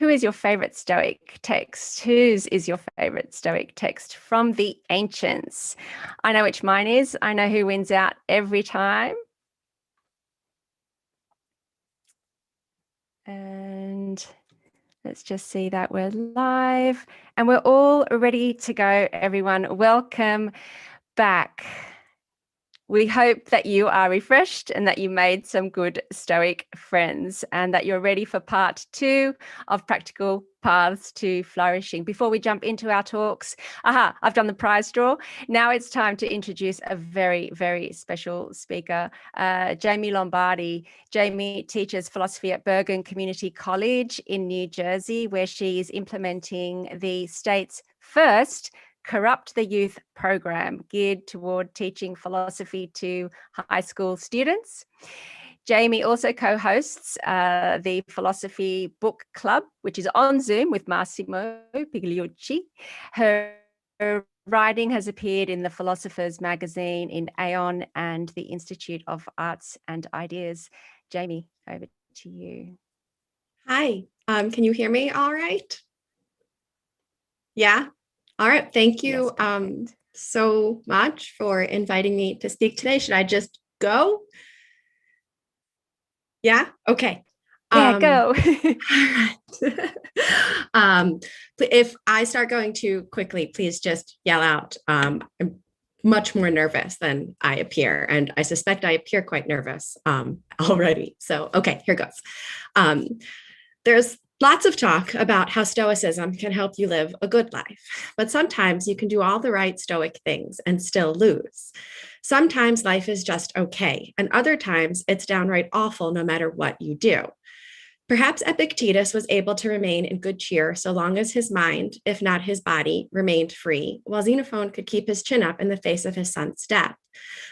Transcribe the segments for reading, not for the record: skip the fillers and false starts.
who is your favorite Stoic text? Whose is your favorite Stoic text from the ancients? I know which mine is. I know who wins out every time. And let's just see that we're live and we're all ready to go, everyone. Welcome back. We hope that you are refreshed and that you made some good Stoic friends and that you're ready for part 2 of Practical Paths to Flourishing. Before we jump into our talks, I've done the prize draw. Now it's time to introduce a very, very special speaker, Jamie Lombardi. Jamie teaches philosophy at Bergen Community College in New Jersey, where she is implementing the state's first Corrupt the Youth program geared toward teaching philosophy to high school students. Jamie also co-hosts the Philosophy Book Club, which is on Zoom with Massimo Pigliucci. Her writing has appeared in the Philosopher's Magazine, in Aeon, and the Institute of Arts and Ideas. Jamie, over to you. Hi, can you hear me all right? Yeah? All right, thank you so much for inviting me to speak today. Should I just go? Yeah? Okay. Yeah, go. If I start going too quickly, please just yell out. I'm much more nervous than I appear, and I suspect I appear quite nervous already. So, okay, here goes. There's lots of talk about how Stoicism can help you live a good life, but sometimes you can do all the right Stoic things and still lose. Sometimes life is just okay, and other times it's downright awful no matter what you do. Perhaps Epictetus was able to remain in good cheer so long as his mind, if not his body, remained free, while Xenophon could keep his chin up in the face of his son's death.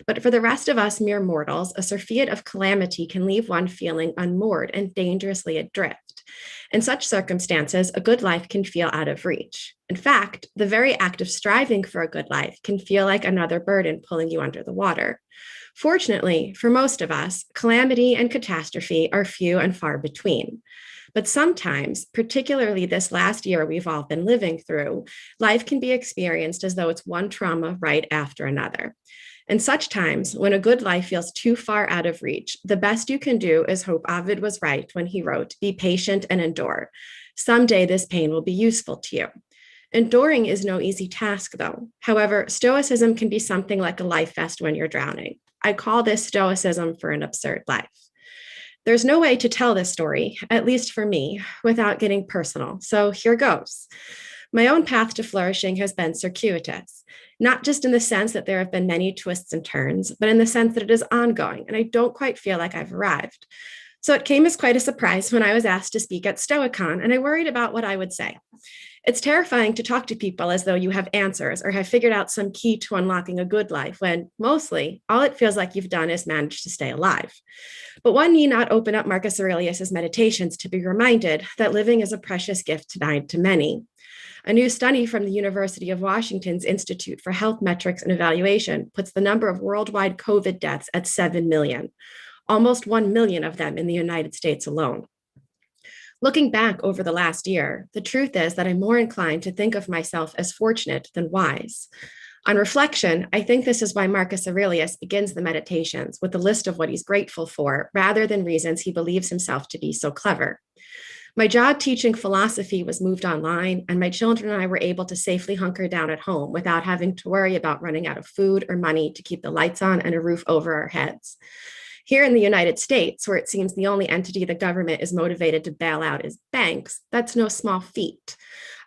But for the rest of us mere mortals, a surfeit of calamity can leave one feeling unmoored and dangerously adrift. In such circumstances, a good life can feel out of reach. In fact, the very act of striving for a good life can feel like another burden pulling you under the water. Fortunately, for most of us, calamity and catastrophe are few and far between. But sometimes, particularly this last year we've all been living through, life can be experienced as though it's one trauma right after another. In such times, when a good life feels too far out of reach, the best you can do is hope Ovid was right when he wrote, "Be patient and endure. Someday this pain will be useful to you." Enduring is no easy task, though. However, Stoicism can be something like a life vest when you're drowning. I call this Stoicism for an absurd life. There's no way to tell this story, at least for me, without getting personal. So here goes. My own path to flourishing has been circuitous, not just in the sense that there have been many twists and turns, but in the sense that it is ongoing, and I don't quite feel like I've arrived. So it came as quite a surprise when I was asked to speak at Stoicon, and I worried about what I would say. It's terrifying to talk to people as though you have answers or have figured out some key to unlocking a good life, when mostly all it feels like you've done is manage to stay alive. But one need not open up Marcus Aurelius's Meditations to be reminded that living is a precious gift denied to many. A new study from the University of Washington's Institute for Health Metrics and Evaluation puts the number of worldwide COVID deaths at 7 million, almost 1 million of them in the United States alone. Looking back over the last year, the truth is that I'm more inclined to think of myself as fortunate than wise. On reflection, I think this is why Marcus Aurelius begins the Meditations with a list of what he's grateful for, rather than reasons he believes himself to be so clever. My job teaching philosophy was moved online, and my children and I were able to safely hunker down at home without having to worry about running out of food or money to keep the lights on and a roof over our heads. Here in the United States, where it seems the only entity the government is motivated to bail out is banks, that's no small feat.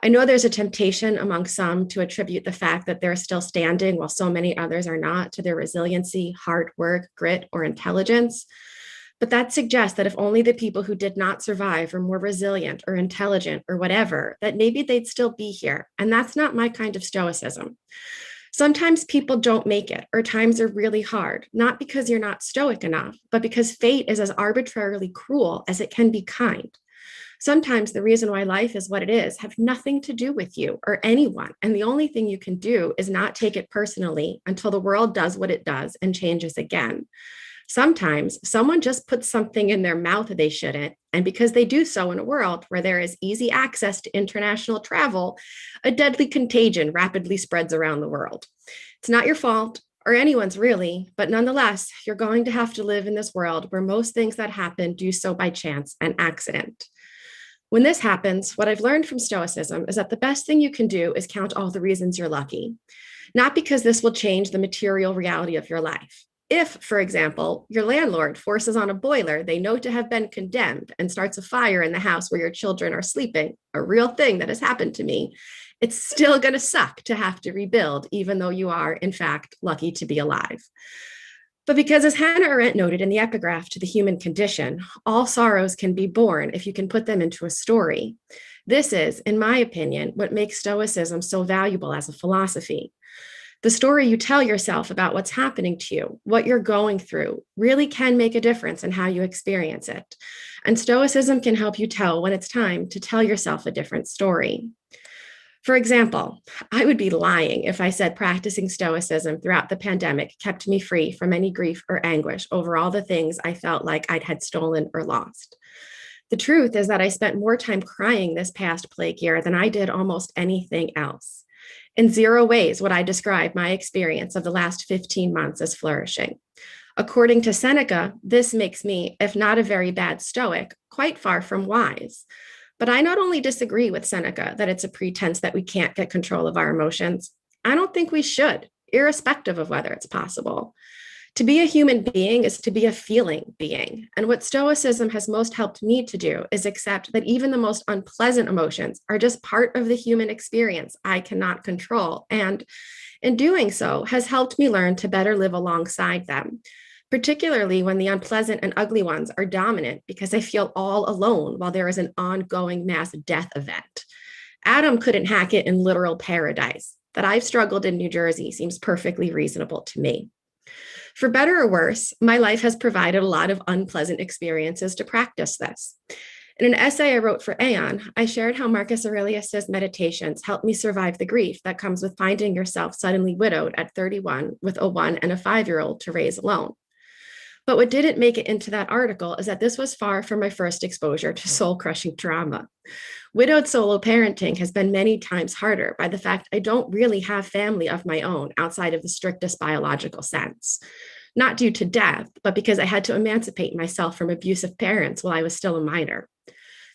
I know there's a temptation among some to attribute the fact that they're still standing while so many others are not to their resiliency, hard work, grit, or intelligence. But that suggests that if only the people who did not survive were more resilient or intelligent or whatever, that maybe they'd still be here. And that's not my kind of stoicism. Sometimes people don't make it, or times are really hard, not because you're not stoic enough, but because fate is as arbitrarily cruel as it can be kind. Sometimes the reason why life is what it is have nothing to do with you or anyone, and the only thing you can do is not take it personally until the world does what it does and changes again. Sometimes someone just puts something in their mouth they shouldn't, and because they do so in a world where there is easy access to international travel, a deadly contagion rapidly spreads around the world. It's not your fault, or anyone's really, but nonetheless, you're going to have to live in this world where most things that happen do so by chance and accident. When this happens, what I've learned from Stoicism is that the best thing you can do is count all the reasons you're lucky, not because this will change the material reality of your life. If, for example, your landlord forces on a boiler they know to have been condemned and starts a fire in the house where your children are sleeping, a real thing that has happened to me, it's still going to suck to have to rebuild, even though you are, in fact, lucky to be alive. But because, as Hannah Arendt noted in the epigraph to The Human Condition, all sorrows can be borne if you can put them into a story. This is, in my opinion, what makes Stoicism so valuable as a philosophy. The story you tell yourself about what's happening to you, what you're going through, really can make a difference in how you experience it. And Stoicism can help you tell when it's time to tell yourself a different story. For example, I would be lying if I said practicing Stoicism throughout the pandemic kept me free from any grief or anguish over all the things I felt like I'd had stolen or lost. The truth is that I spent more time crying this past plague year than I did almost anything else. In zero ways would I describe my experience of the last 15 months as flourishing. According to Seneca, this makes me, if not a very bad Stoic, quite far from wise. But I not only disagree with Seneca that it's a pretense that we can't get control of our emotions, I don't think we should, irrespective of whether it's possible. To be a human being is to be a feeling being. And what Stoicism has most helped me to do is accept that even the most unpleasant emotions are just part of the human experience I cannot control. And in doing so, has helped me learn to better live alongside them, particularly when the unpleasant and ugly ones are dominant, because I feel all alone while there is an ongoing mass death event. Adam couldn't hack it in literal paradise. That I've struggled in New Jersey seems perfectly reasonable to me. For better or worse, my life has provided a lot of unpleasant experiences to practice this. In an essay I wrote for Aeon, I shared how Marcus Aurelius' meditations helped me survive the grief that comes with finding yourself suddenly widowed at 31 with a 1 and a 5-year-old to raise alone. But what didn't make it into that article is that this was far from my first exposure to soul-crushing trauma. Widowed solo parenting has been many times harder by the fact I don't really have family of my own outside of the strictest biological sense. Not due to death, but because I had to emancipate myself from abusive parents while I was still a minor.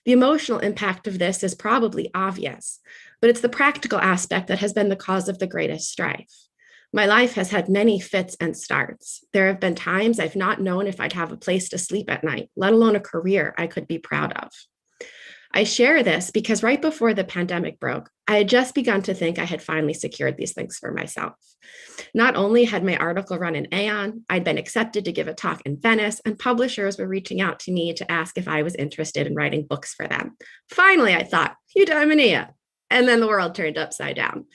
The emotional impact of this is probably obvious, but it's the practical aspect that has been the cause of the greatest strife. My life has had many fits and starts. There have been times I've not known if I'd have a place to sleep at night, let alone a career I could be proud of. I share this because right before the pandemic broke, I had just begun to think I had finally secured these things for myself. Not only had my article run in Aeon, I'd been accepted to give a talk in Venice, and publishers were reaching out to me to ask if I was interested in writing books for them. Finally, I thought, eudaimonia. And then the world turned upside down,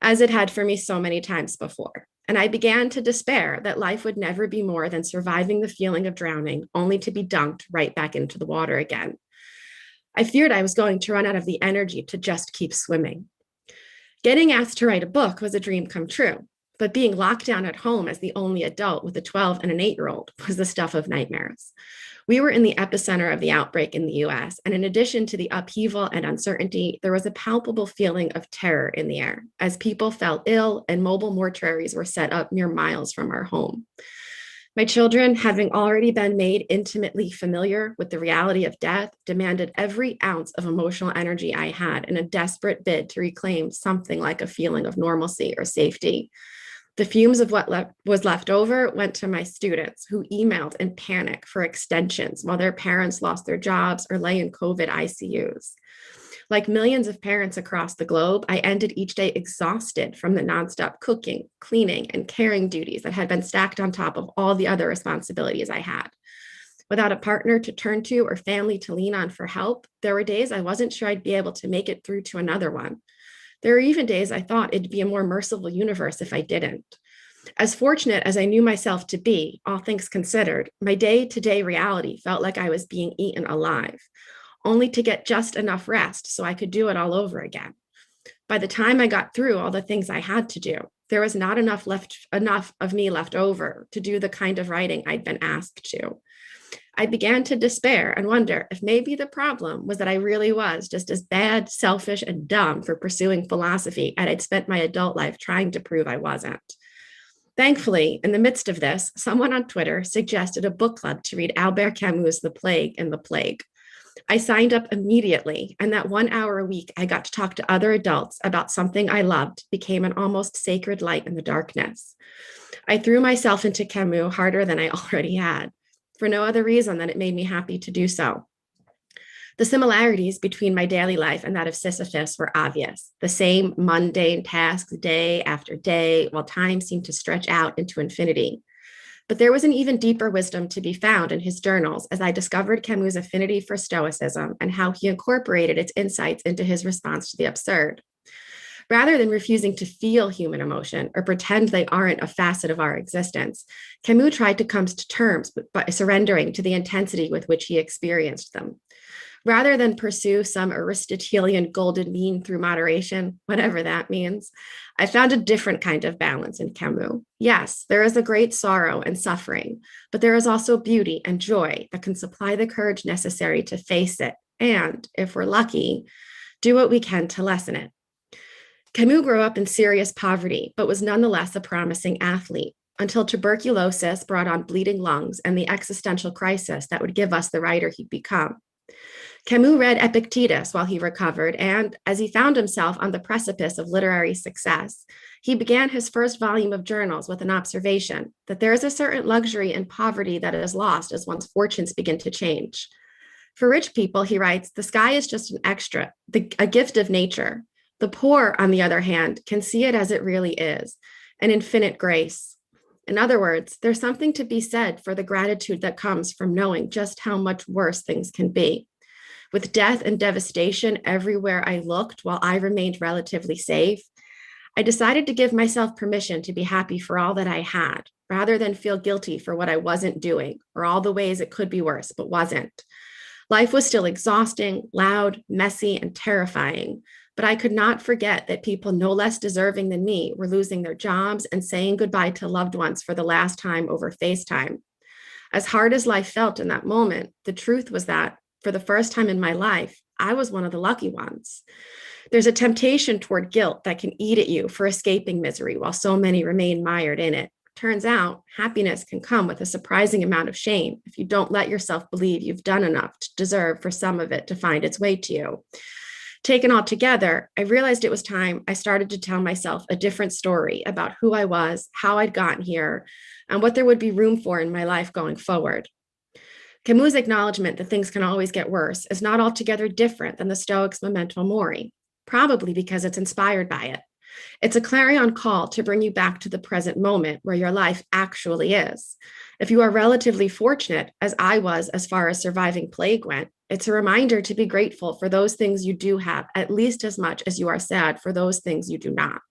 as it had for me so many times before. And I began to despair that life would never be more than surviving the feeling of drowning, only to be dunked right back into the water again. I feared I was going to run out of the energy to just keep swimming. Getting asked to write a book was a dream come true, but being locked down at home as the only adult with a 12 and an 8-year-old was the stuff of nightmares. We were in the epicenter of the outbreak in the US, and in addition to the upheaval and uncertainty, there was a palpable feeling of terror in the air as people fell ill and mobile mortuaries were set up mere miles from our home. My children, having already been made intimately familiar with the reality of death, demanded every ounce of emotional energy I had in a desperate bid to reclaim something like a feeling of normalcy or safety. The fumes of what was left over went to my students, who emailed in panic for extensions while their parents lost their jobs or lay in COVID ICUs. Like millions of parents across the globe, I ended each day exhausted from the nonstop cooking, cleaning, and caring duties that had been stacked on top of all the other responsibilities I had. Without a partner to turn to or family to lean on for help, there were days I wasn't sure I'd be able to make it through to another one. There were even days I thought it'd be a more merciful universe if I didn't. As fortunate as I knew myself to be, all things considered, my day-to-day reality felt like I was being eaten alive, only to get just enough rest so I could do it all over again. By the time I got through all the things I had to do, There was not enough of me left over to do the kind of writing I'd been asked to. I began to despair and wonder if maybe the problem was that I really was just as bad, selfish, and dumb for pursuing philosophy as I'd spent my adult life trying to prove I wasn't. Thankfully, in the midst of this, someone on Twitter suggested a book club to read Albert Camus' The Plague and the Plague. I signed up immediately, and that 1 hour a week I got to talk to other adults about something I loved became an almost sacred light in the darkness. I threw myself into Camus harder than I already had, for no other reason than it made me happy to do so. The similarities between my daily life and that of Sisyphus were obvious. The same mundane tasks day after day, while time seemed to stretch out into infinity. But there was an even deeper wisdom to be found in his journals as I discovered Camus' affinity for Stoicism and how he incorporated its insights into his response to the absurd. Rather than refusing to feel human emotion or pretend they aren't a facet of our existence, Camus tried to come to terms by surrendering to the intensity with which he experienced them. Rather than pursue some Aristotelian golden mean through moderation, whatever that means, I found a different kind of balance in Camus. Yes, there is a great sorrow and suffering, but there is also beauty and joy that can supply the courage necessary to face it and, if we're lucky, do what we can to lessen it. Camus grew up in serious poverty, but was nonetheless a promising athlete, until tuberculosis brought on bleeding lungs and the existential crisis that would give us the writer he'd become. Camus read Epictetus while he recovered, and as he found himself on the precipice of literary success, he began his first volume of journals with an observation that there is a certain luxury in poverty that is lost as one's fortunes begin to change. For rich people, he writes, the sky is just an extra, a gift of nature. The poor, on the other hand, can see it as it really is, an infinite grace. In other words, there's something to be said for the gratitude that comes from knowing just how much worse things can be. With death and devastation everywhere I looked while I remained relatively safe, I decided to give myself permission to be happy for all that I had, rather than feel guilty for what I wasn't doing or all the ways it could be worse, but wasn't. Life was still exhausting, loud, messy, and terrifying, but I could not forget that people no less deserving than me were losing their jobs and saying goodbye to loved ones for the last time over FaceTime. As hard as life felt in that moment, the truth was that, for the first time in my life, I was one of the lucky ones. There's a temptation toward guilt that can eat at you for escaping misery while so many remain mired in it. Turns out, happiness can come with a surprising amount of shame if you don't let yourself believe you've done enough to deserve for some of it to find its way to you. Taken all together, I realized it was time I started to tell myself a different story about who I was, how I'd gotten here, and what there would be room for in my life going forward. Camus' acknowledgement that things can always get worse is not altogether different than the Stoics' memento mori, probably because it's inspired by it. It's a clarion call to bring you back to the present moment where your life actually is. If you are relatively fortunate, as I was as far as surviving plague went, it's a reminder to be grateful for those things you do have, at least as much as you are sad for those things you do not.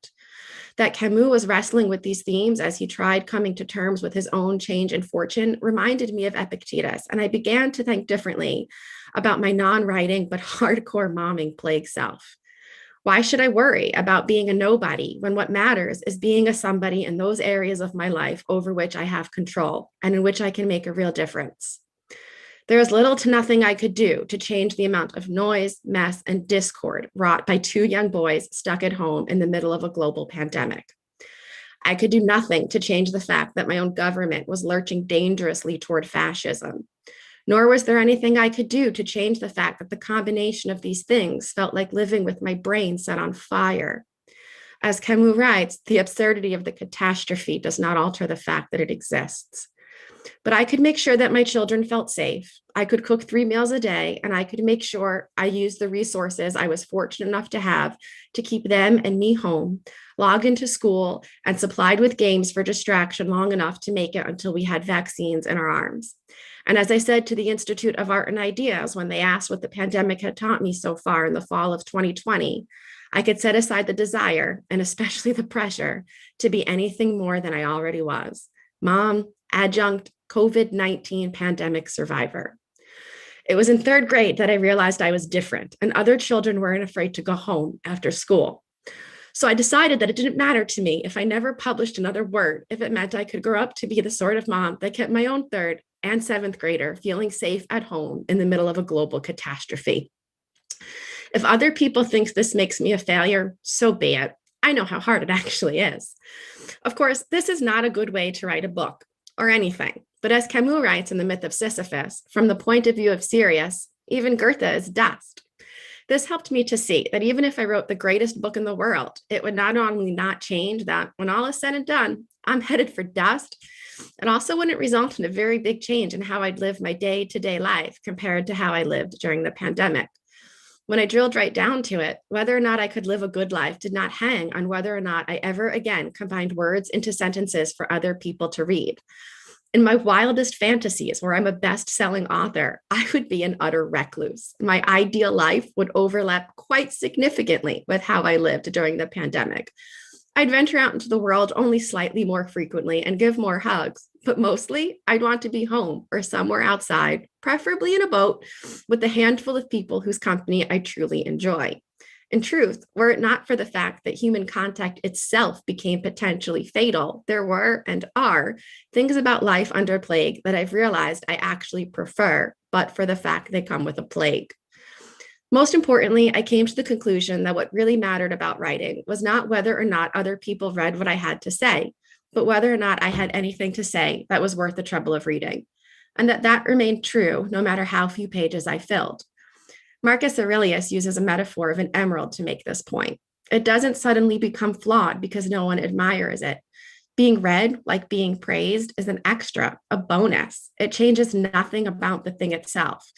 That Camus was wrestling with these themes as he tried coming to terms with his own change in fortune reminded me of Epictetus, and I began to think differently about my non-writing but hardcore momming plague self. Why should I worry about being a nobody when what matters is being a somebody in those areas of my life over which I have control and in which I can make a real difference? There is little to nothing I could do to change the amount of noise, mess, and discord wrought by two young boys stuck at home in the middle of a global pandemic. I could do nothing to change the fact that my own government was lurching dangerously toward fascism. Nor was there anything I could do to change the fact that the combination of these things felt like living with my brain set on fire. As Camus writes, the absurdity of the catastrophe does not alter the fact that it exists. But I could make sure that my children felt safe. I could cook 3 meals a day, and I could make sure I used the resources I was fortunate enough to have to keep them and me home, logged into school, and supplied with games for distraction long enough to make it until we had vaccines in our arms. And as I said to the Institute of Art and Ideas when they asked what the pandemic had taught me so far in the fall of 2020, I could set aside the desire, and especially the pressure, to be anything more than I already was. Mom, adjunct, COVID-19 pandemic survivor. It was in 3rd grade that I realized I was different and other children weren't afraid to go home after school. So I decided that it didn't matter to me if I never published another word, if it meant I could grow up to be the sort of mom that kept my own 3rd and 7th grader feeling safe at home in the middle of a global catastrophe. If other people think this makes me a failure, so be it. I know how hard it actually is. Of course, this is not a good way to write a book or anything. But as Camus writes in The Myth of Sisyphus, from the point of view of Sirius, even Goethe is dust. This helped me to see that even if I wrote the greatest book in the world, it would not only not change that when all is said and done, I'm headed for dust. It also wouldn't result in a very big change in how I'd live my day-to-day life compared to how I lived during the pandemic. When I drilled right down to it, whether or not I could live a good life did not hang on whether or not I ever again combined words into sentences for other people to read. In my wildest fantasies, where I'm a best-selling author, I would be an utter recluse. My ideal life would overlap quite significantly with how I lived during the pandemic. I'd venture out into the world only slightly more frequently and give more hugs, but mostly I'd want to be home or somewhere outside, preferably in a boat, with a handful of people whose company I truly enjoy. In truth, were it not for the fact that human contact itself became potentially fatal, there were and are things about life under plague that I've realized I actually prefer, but for the fact they come with a plague. Most importantly, I came to the conclusion that what really mattered about writing was not whether or not other people read what I had to say, but whether or not I had anything to say that was worth the trouble of reading, and that remained true no matter how few pages I filled. Marcus Aurelius uses a metaphor of an emerald to make this point. It doesn't suddenly become flawed because no one admires it. Being read, like being praised, is an extra, a bonus. It changes nothing about the thing itself.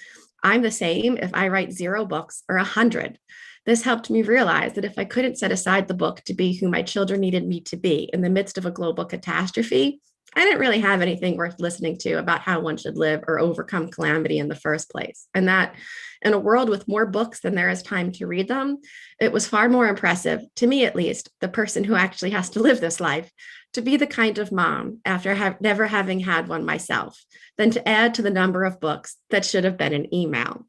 I'm the same if I write 0 books or 100. This helped me realize that if I couldn't set aside the book to be who my children needed me to be in the midst of a global catastrophe, I didn't really have anything worth listening to about how one should live or overcome calamity in the first place. And that in a world with more books than there is time to read them, it was far more impressive, to me at least, the person who actually has to live this life, to be the kind of mom, after never having had one myself, than to add to the number of books that should have been an email.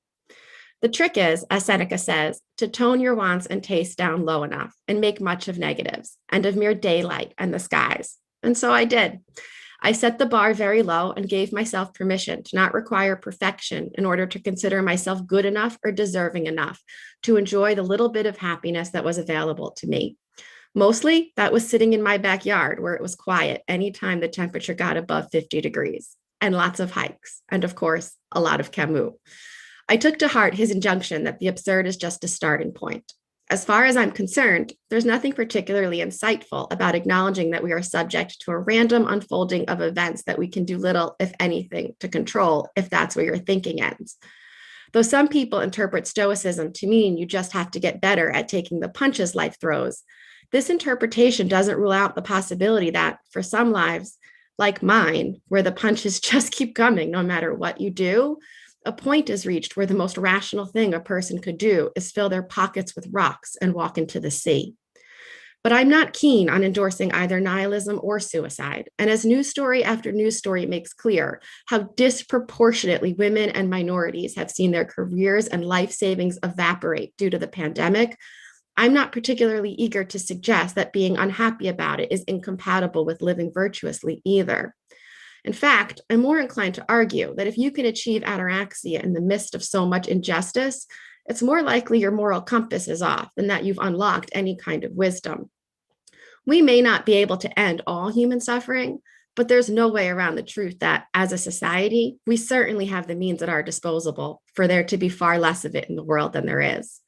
The trick is, as Seneca says, to tone your wants and tastes down low enough and make much of negatives and of mere daylight and the skies. And so I did. I set the bar very low and gave myself permission to not require perfection in order to consider myself good enough or deserving enough to enjoy the little bit of happiness that was available to me. Mostly, that was sitting in my backyard where it was quiet anytime the temperature got above 50 degrees, and lots of hikes, and of course, a lot of Camus. I took to heart his injunction that the absurd is just a starting point. As far as I'm concerned, there's nothing particularly insightful about acknowledging that we are subject to a random unfolding of events that we can do little, if anything, to control, if that's where your thinking ends. Though some people interpret Stoicism to mean you just have to get better at taking the punches life throws, this interpretation doesn't rule out the possibility that, for some lives, like mine, where the punches just keep coming no matter what you do, a point is reached where the most rational thing a person could do is fill their pockets with rocks and walk into the sea. But I'm not keen on endorsing either nihilism or suicide. And as news story after news story makes clear how disproportionately women and minorities have seen their careers and life savings evaporate due to the pandemic, I'm not particularly eager to suggest that being unhappy about it is incompatible with living virtuously either. In fact, I'm more inclined to argue that if you can achieve ataraxia in the midst of so much injustice, it's more likely your moral compass is off than that you've unlocked any kind of wisdom. We may not be able to end all human suffering, but there's no way around the truth that, as a society, we certainly have the means at our disposal for there to be far less of it in the world than there is.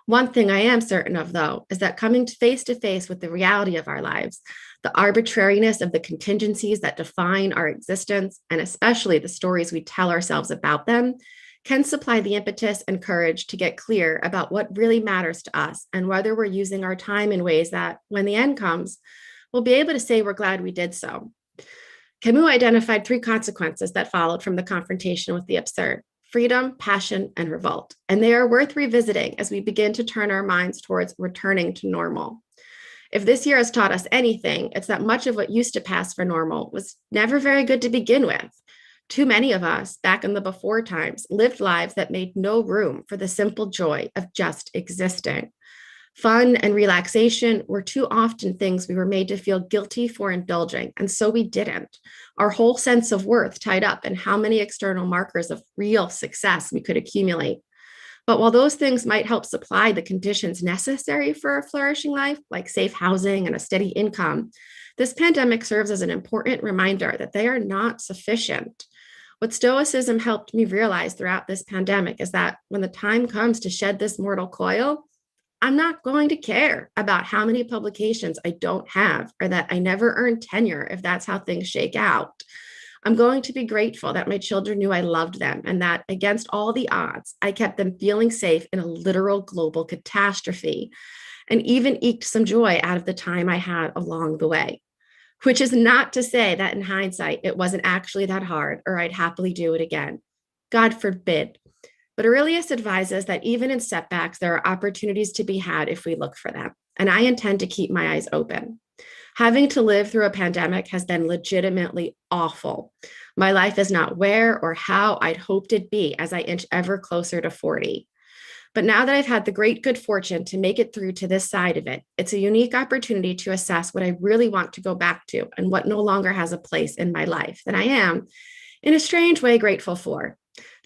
One thing I am certain of, though, is that coming face to face with the reality of our lives, the arbitrariness of the contingencies that define our existence, and especially the stories we tell ourselves about them, can supply the impetus and courage to get clear about what really matters to us and whether we're using our time in ways that, when the end comes, we'll be able to say we're glad we did so. Camus identified 3 consequences that followed from the confrontation with the absurd: freedom, passion, and revolt. And they are worth revisiting as we begin to turn our minds towards returning to normal. If this year has taught us anything, it's that much of what used to pass for normal was never very good to begin with. Too many of us, back in the before times, lived lives that made no room for the simple joy of just existing. Fun and relaxation were too often things we were made to feel guilty for indulging, and so we didn't. Our whole sense of worth tied up in how many external markers of real success we could accumulate. But while those things might help supply the conditions necessary for a flourishing life, like safe housing and a steady income, this pandemic serves as an important reminder that they are not sufficient. What Stoicism helped me realize throughout this pandemic is that when the time comes to shed this mortal coil, I'm not going to care about how many publications I don't have or that I never earned tenure if that's how things shake out. I'm going to be grateful that my children knew I loved them and that against all the odds, I kept them feeling safe in a literal global catastrophe and even eked some joy out of the time I had along the way. Which is not to say that in hindsight, it wasn't actually that hard or I'd happily do it again. God forbid. But Aurelius advises that even in setbacks, there are opportunities to be had if we look for them. And I intend to keep my eyes open. Having to live through a pandemic has been legitimately awful. My life is not where or how I'd hoped it'd be as I inch ever closer to 40. But now that I've had the great good fortune to make it through to this side of it, it's a unique opportunity to assess what I really want to go back to and what no longer has a place in my life that I am, in a strange way, grateful for.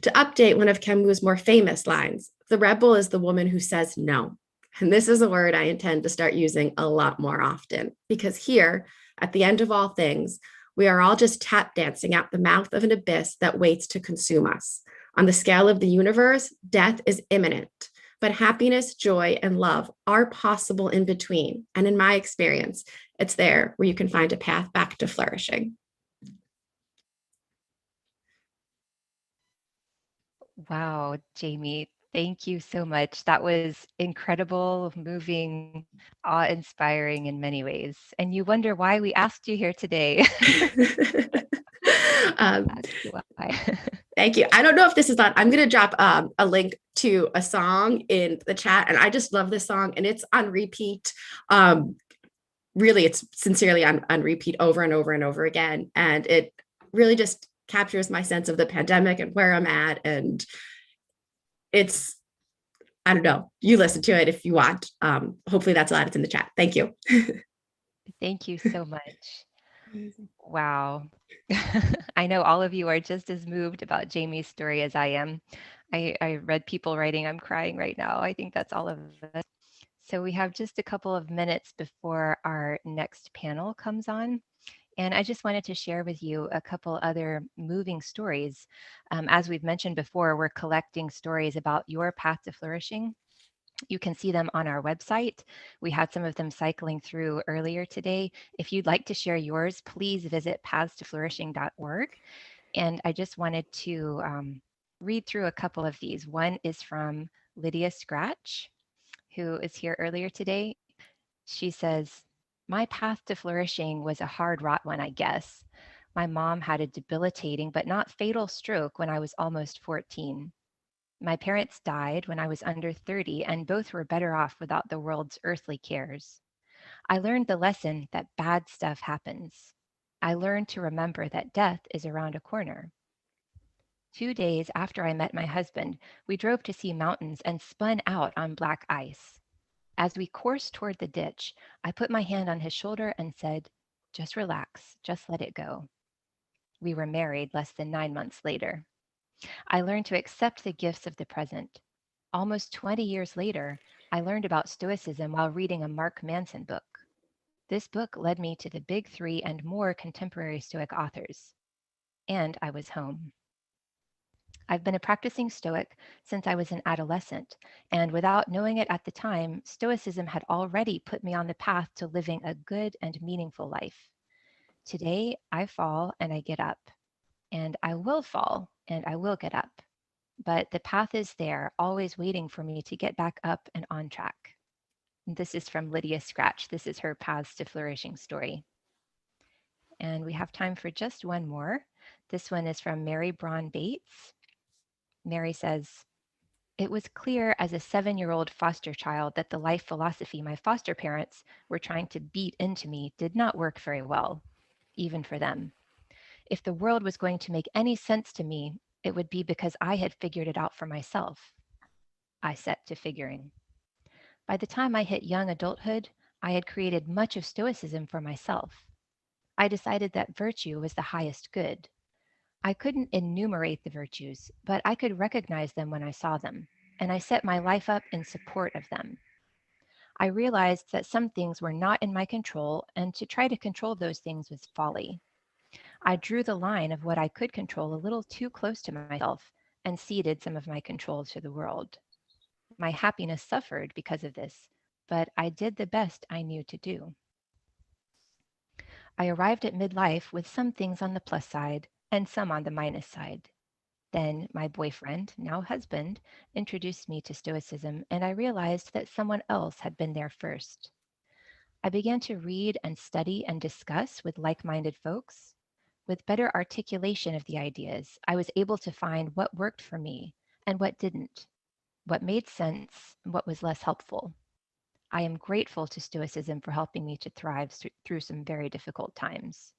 To update one of Camus' more famous lines, the rebel is the woman who says no. And this is a word I intend to start using a lot more often, because here, at the end of all things, we are all just tap dancing at the mouth of an abyss that waits to consume us. On the scale of the universe, death is imminent, but happiness, joy, and love are possible in between. And in my experience, it's there where you can find a path back to flourishing. Wow, Jamie, thank you so much. That was incredible, moving, awe-inspiring in many ways. And you wonder why we asked you here today. Exactly why. Thank you. I don't know if this is on. I'm going to drop a link to a song in the chat. And I just love this song. And it's on repeat. Really, it's sincerely on repeat over and over and over again. And it really just captures my sense of the pandemic and where I'm at. And it's, I don't know, you listen to it if you want. Hopefully that's allowed. It's in the chat. Thank you. Thank you so much. Wow. I know all of you are just as moved about Jamie's story as I am. I read people writing, I'm crying right now. I think that's all of us. So we have just a couple of minutes before our next panel comes on. And I just wanted to share with you a couple other moving stories. As we've mentioned before, we're collecting stories about your path to flourishing. You can see them on our website. We had some of them cycling through earlier today. If you'd like to share yours, please visit PathsToFlourishing.org. And I just wanted to read through a couple of these. One is from Lydia Scratch, who is here earlier today. She says, "My path to flourishing was a hard wrought one, I guess. My mom had a debilitating but not fatal stroke when I was almost 14. My parents died when I was under 30, and both were better off without the world's earthly cares. I learned the lesson that bad stuff happens. I learned to remember that death is around a corner. 2 days after I met my husband, we drove to see mountains and spun out on black ice. As we coursed toward the ditch, I put my hand on his shoulder and said, 'Just relax, just let it go.' We were married less than 9 months later. I learned to accept the gifts of the present. Almost 20 years later, I learned about Stoicism while reading a Mark Manson book. This book led me to the big three and more contemporary Stoic authors. And I was home. I've been a practicing Stoic since I was an adolescent, and without knowing it at the time, Stoicism had already put me on the path to living a good and meaningful life. Today, I fall and I get up, and I will fall and I will get up. But the path is there, always waiting for me to get back up and on track." And this is from Lydia Scratch. This is her Paths to Flourishing story. And we have time for just one more. This one is from Mary Braun Bates. Mary says, "It was clear as a 7-year-old foster child that the life philosophy my foster parents were trying to beat into me did not work very well, even for them. If the world was going to make any sense to me, it would be because I had figured it out for myself. I set to figuring. By the time I hit young adulthood, I had created much of Stoicism for myself. I decided that virtue was the highest good. I couldn't enumerate the virtues, but I could recognize them when I saw them, and I set my life up in support of them. I realized that some things were not in my control, and to try to control those things was folly. I drew the line of what I could control a little too close to myself and ceded some of my control to the world. My happiness suffered because of this, but I did the best I knew to do. I arrived at midlife with some things on the plus side and some on the minus side. Then my boyfriend, now husband, introduced me to Stoicism, and I realized that someone else had been there first. I began to read and study and discuss with like-minded folks. With better articulation of the ideas, I was able to find what worked for me and what didn't, what made sense and what was less helpful. I am grateful to Stoicism for helping me to thrive through some very difficult times.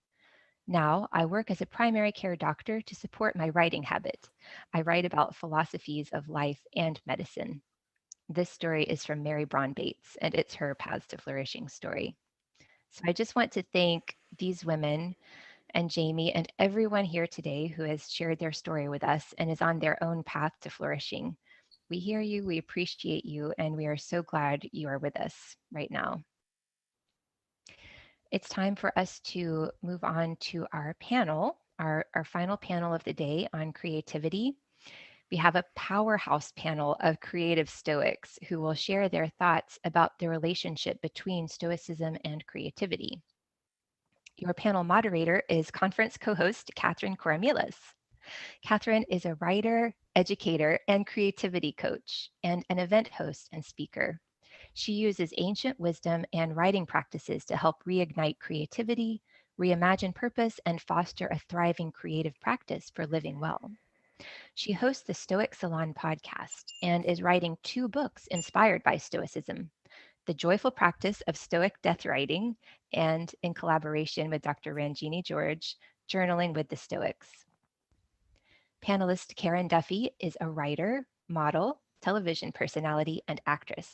Now, I work as a primary care doctor to support my writing habit. I write about philosophies of life and medicine. This story is from Mary Braun Bates, and it's her Paths to Flourishing story. So I just want to thank these women and Jamie and everyone here today who has shared their story with us and is on their own path to flourishing. We hear you, we appreciate you, and we are so glad you are with us right now. It's time for us to move on to our panel, our final panel of the day on creativity. We have a powerhouse panel of creative Stoics who will share their thoughts about the relationship between Stoicism and creativity. Your panel moderator is conference co-host Kathryn Koromilas. Kathryn is a writer, educator, and creativity coach, and an event host and speaker. She uses ancient wisdom and writing practices to help reignite creativity, reimagine purpose, and foster a thriving creative practice for living well. She hosts the Stoic Salon podcast and is writing 2 books inspired by Stoicism, The Joyful Practice of Stoic Death Writing, and in collaboration with Dr. Ranjini George, Journaling with the Stoics. Panelist Karen Duffy is a writer, model, television personality, and actress.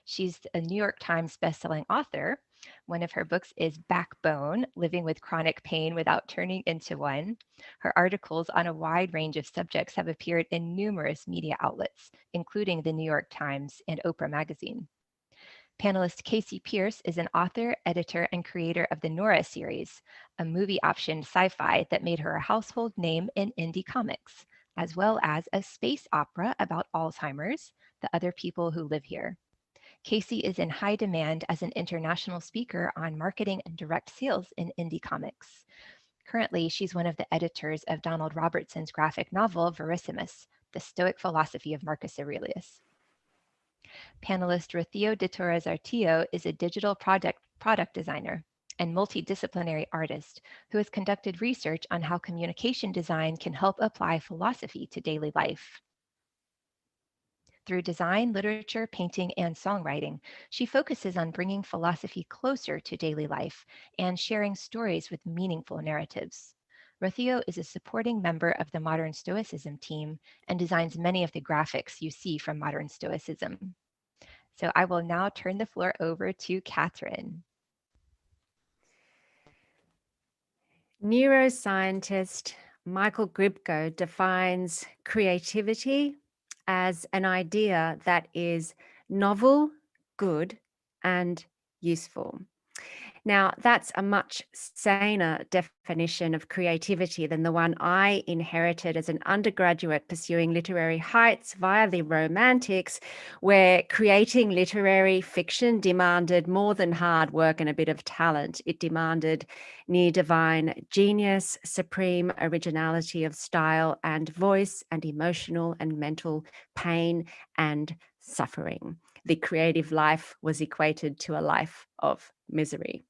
She's a New York Times bestselling author. One of her books is Backbone, Living with Chronic Pain Without Turning into One. Her articles on a wide range of subjects have appeared in numerous media outlets, including the New York Times and Oprah magazine. Panelist Kasey Pierce is an author, editor, and creator of the Nora series, a movie-optioned sci-fi that made her a household name in indie comics, as well as a space opera about Alzheimer's, the other people who live here. Kasey is in high demand as an international speaker on marketing and direct sales in indie comics. Currently, she's one of the editors of Donald Robertson's graphic novel, Verissimus, The Stoic Philosophy of Marcus Aurelius. Panelist Rocio de Torres is a digital product designer and multidisciplinary artist who has conducted research on how communication design can help apply philosophy to daily life. Through design, literature, painting, and songwriting, she focuses on bringing philosophy closer to daily life and sharing stories with meaningful narratives. Rocio is a supporting member of the Modern Stoicism team and designs many of the graphics you see from Modern Stoicism. So I will now turn the floor over to Kathryn. Neuroscientist Michael Gribko defines creativity as an idea that is novel, good, and useful. Now, that's a much saner definition of creativity than the one I inherited as an undergraduate pursuing literary heights via the Romantics, where creating literary fiction demanded more than hard work and a bit of talent. It demanded near divine genius, supreme originality of style and voice, and emotional and mental pain and suffering. The creative life was equated to a life of misery.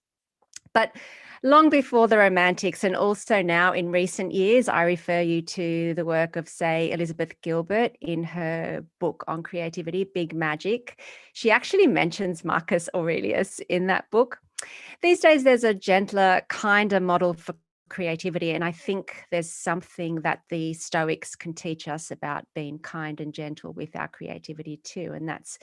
But long before the Romantics, and also now in recent years, I refer you to the work of, say, Elizabeth Gilbert in her book on creativity, Big Magic. She actually mentions Marcus Aurelius in that book. These days, there's a gentler, kinder model for creativity. And I think there's something that the Stoics can teach us about being kind and gentle with our creativity too. And that's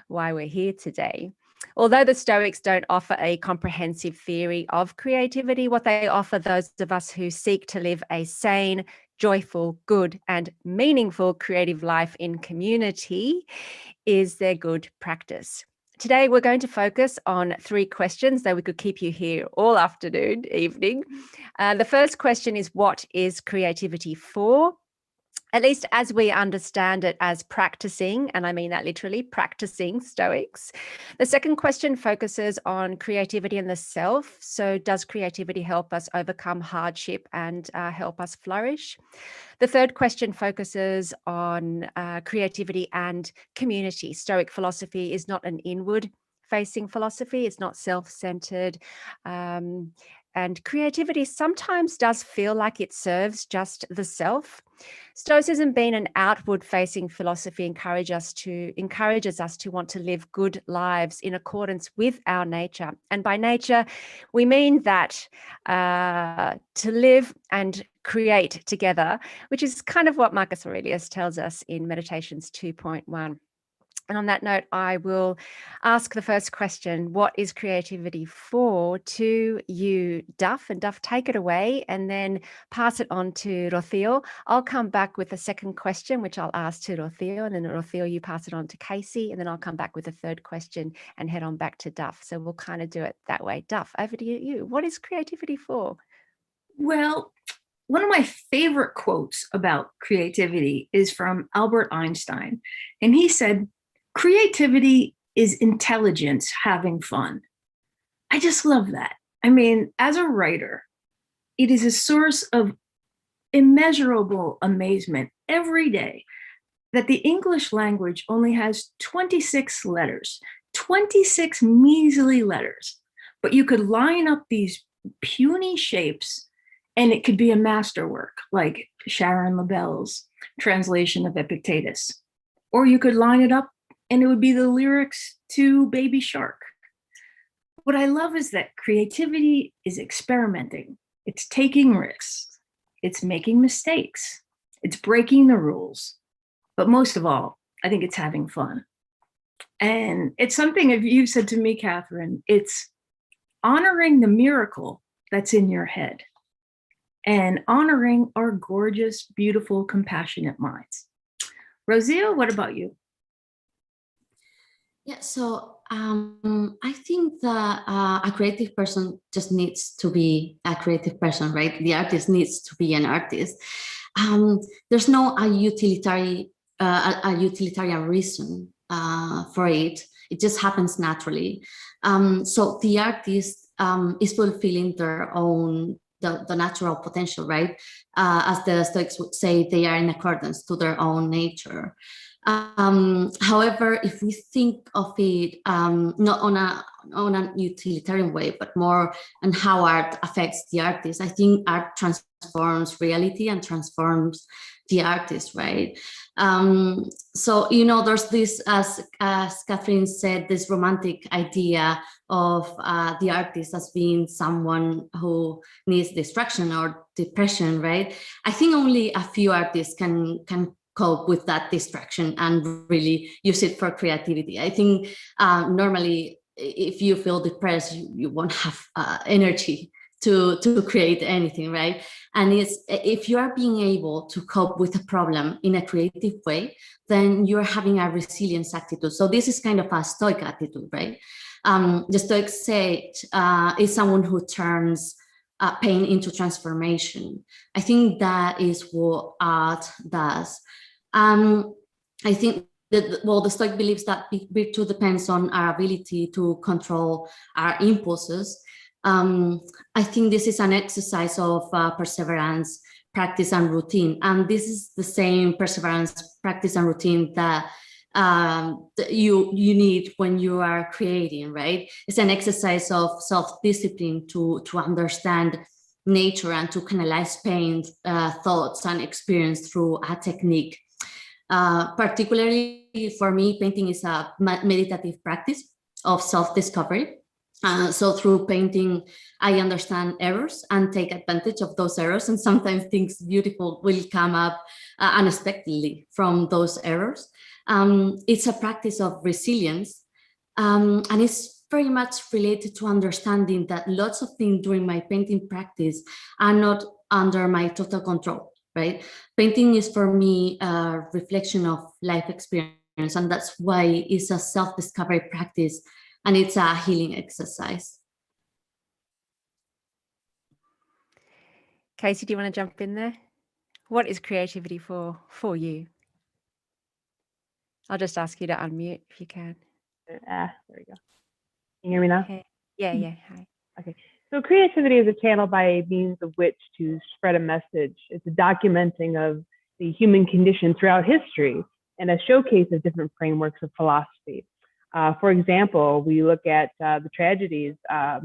why we're here today. Although the Stoics don't offer a comprehensive theory of creativity, what they offer those of us who seek to live a sane, joyful, good, and meaningful creative life in community is their good practice. Today, we're going to focus on 3 questions, though we could keep you here all afternoon, evening. The first question is, what is creativity for? At least as we understand it as practicing, and I mean that literally, practicing Stoics. The second question focuses on creativity in the self. So does creativity help us overcome hardship and help us flourish? The third question focuses on creativity and community. Stoic philosophy is not an inward-facing philosophy. It's not self-centered. And creativity sometimes does feel like it serves just the self. Stoicism, being an outward-facing philosophy, encourages us to want to live good lives in accordance with our nature. And by nature, we mean that to live and create together, which is kind of what Marcus Aurelius tells us in Meditations 2.1. And on that note, I will ask the first question, what is creativity for, to you, Duff? And Duff, take it away and then pass it on to Rocio. I'll come back with a second question, which I'll ask to Rocio, and then Rocio, you pass it on to Kasey, and then I'll come back with a third question and head on back to Duff. So we'll kind of do it that way. Duff, over to you. What is creativity for? Well, one of my favorite quotes about creativity is from Albert Einstein. And he said, creativity is intelligence having fun. I just love that. I mean, as a writer, it is a source of immeasurable amazement every day that the English language only has 26 letters, 26 measly letters, but you could line up these puny shapes and it could be a masterwork like Sharon Lebell's translation of Epictetus. Or you could line it up and it would be the lyrics to Baby Shark. What I love is that creativity is experimenting. It's taking risks. It's making mistakes. It's breaking the rules. But most of all, I think it's having fun. And it's something you've said to me, Kathryn, it's honoring the miracle that's in your head and honoring our gorgeous, beautiful, compassionate minds. Rocio, what about you? Yeah, so I think that a creative person just needs to be a creative person, right? The artist needs to be an artist. There's no a utilitarian reason for it. It just happens naturally. So the artist is fulfilling their own the natural potential, right? As the Stoics would say, they are in accordance to their own nature. However, if we think of it not on a utilitarian way, but more on how art affects the artist, I think art transforms reality and transforms the artist, right? So, you know, there's this, as Kathryn said, this romantic idea of the artist as being someone who needs distraction or depression, right? I think only a few artists can cope with that distraction and really use it for creativity. I think normally if you feel depressed, you won't have energy to create anything, right? And if you are being able to cope with a problem in a creative way, then you're having a resilience attitude. So this is kind of a Stoic attitude, right? The Stoics say is someone who turns pain into transformation. I think that is what art does. I think that, well, the Stoic believes that virtue depends on our ability to control our impulses. I think this is an exercise of perseverance, practice, and routine. And this is the same perseverance, practice, and routine that you need when you are creating, right? It's an exercise of self-discipline to understand nature and to canalize pain, thoughts, and experience through a technique. Particularly for me, painting is a meditative practice of self-discovery. So through painting, I understand errors and take advantage of those errors. And sometimes things beautiful will come up unexpectedly from those errors. It's a practice of resilience. And it's very much related to understanding that lots of things during my painting practice are not under my total control, right? Painting is for me a reflection of life experience. And that's why it's a self-discovery practice. And it's a healing exercise. Kasey, do you want to jump in there? What is creativity for you? I'll just ask you to unmute if you can. There we go. Can you hear me now? Okay. Yeah. Hi. Okay. So creativity is a channel by means of which to spread a message. It's a documenting of the human condition throughout history and a showcase of different frameworks of philosophy. For example, we look at the tragedies that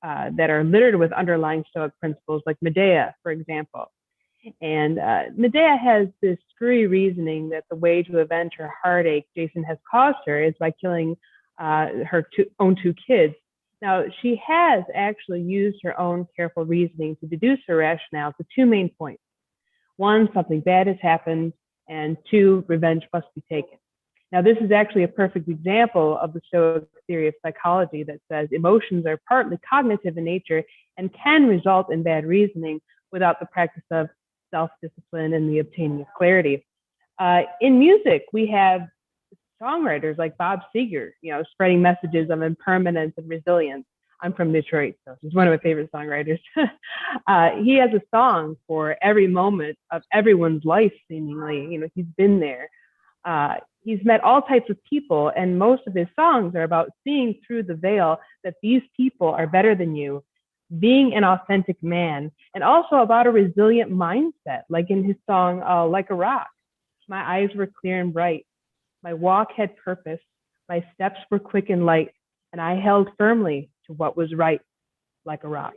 are littered with underlying Stoic principles, like Medea, for example. And Medea has this screwy reasoning that the way to avenge her heartache Jason has caused her is by killing her own two kids. Now, she has actually used her own careful reasoning to deduce her rationale to two main points. One, something bad has happened, and two, revenge must be taken. Now, this is actually a perfect example of the Stoic theory of psychology that says emotions are partly cognitive in nature and can result in bad reasoning without the practice of self-discipline and the obtaining of clarity. In music, we have songwriters like Bob Seger, spreading messages of impermanence and resilience. I'm from Detroit, so he's one of my favorite songwriters. He has a song for every moment of everyone's life, seemingly. He's been there. He's met all types of people, and most of his songs are about seeing through the veil that these people are better than you, being an authentic man, and also about a resilient mindset, like in his song, Like a Rock. My eyes were clear and bright. My walk had purpose. My steps were quick and light, and I held firmly to what was right, like a rock.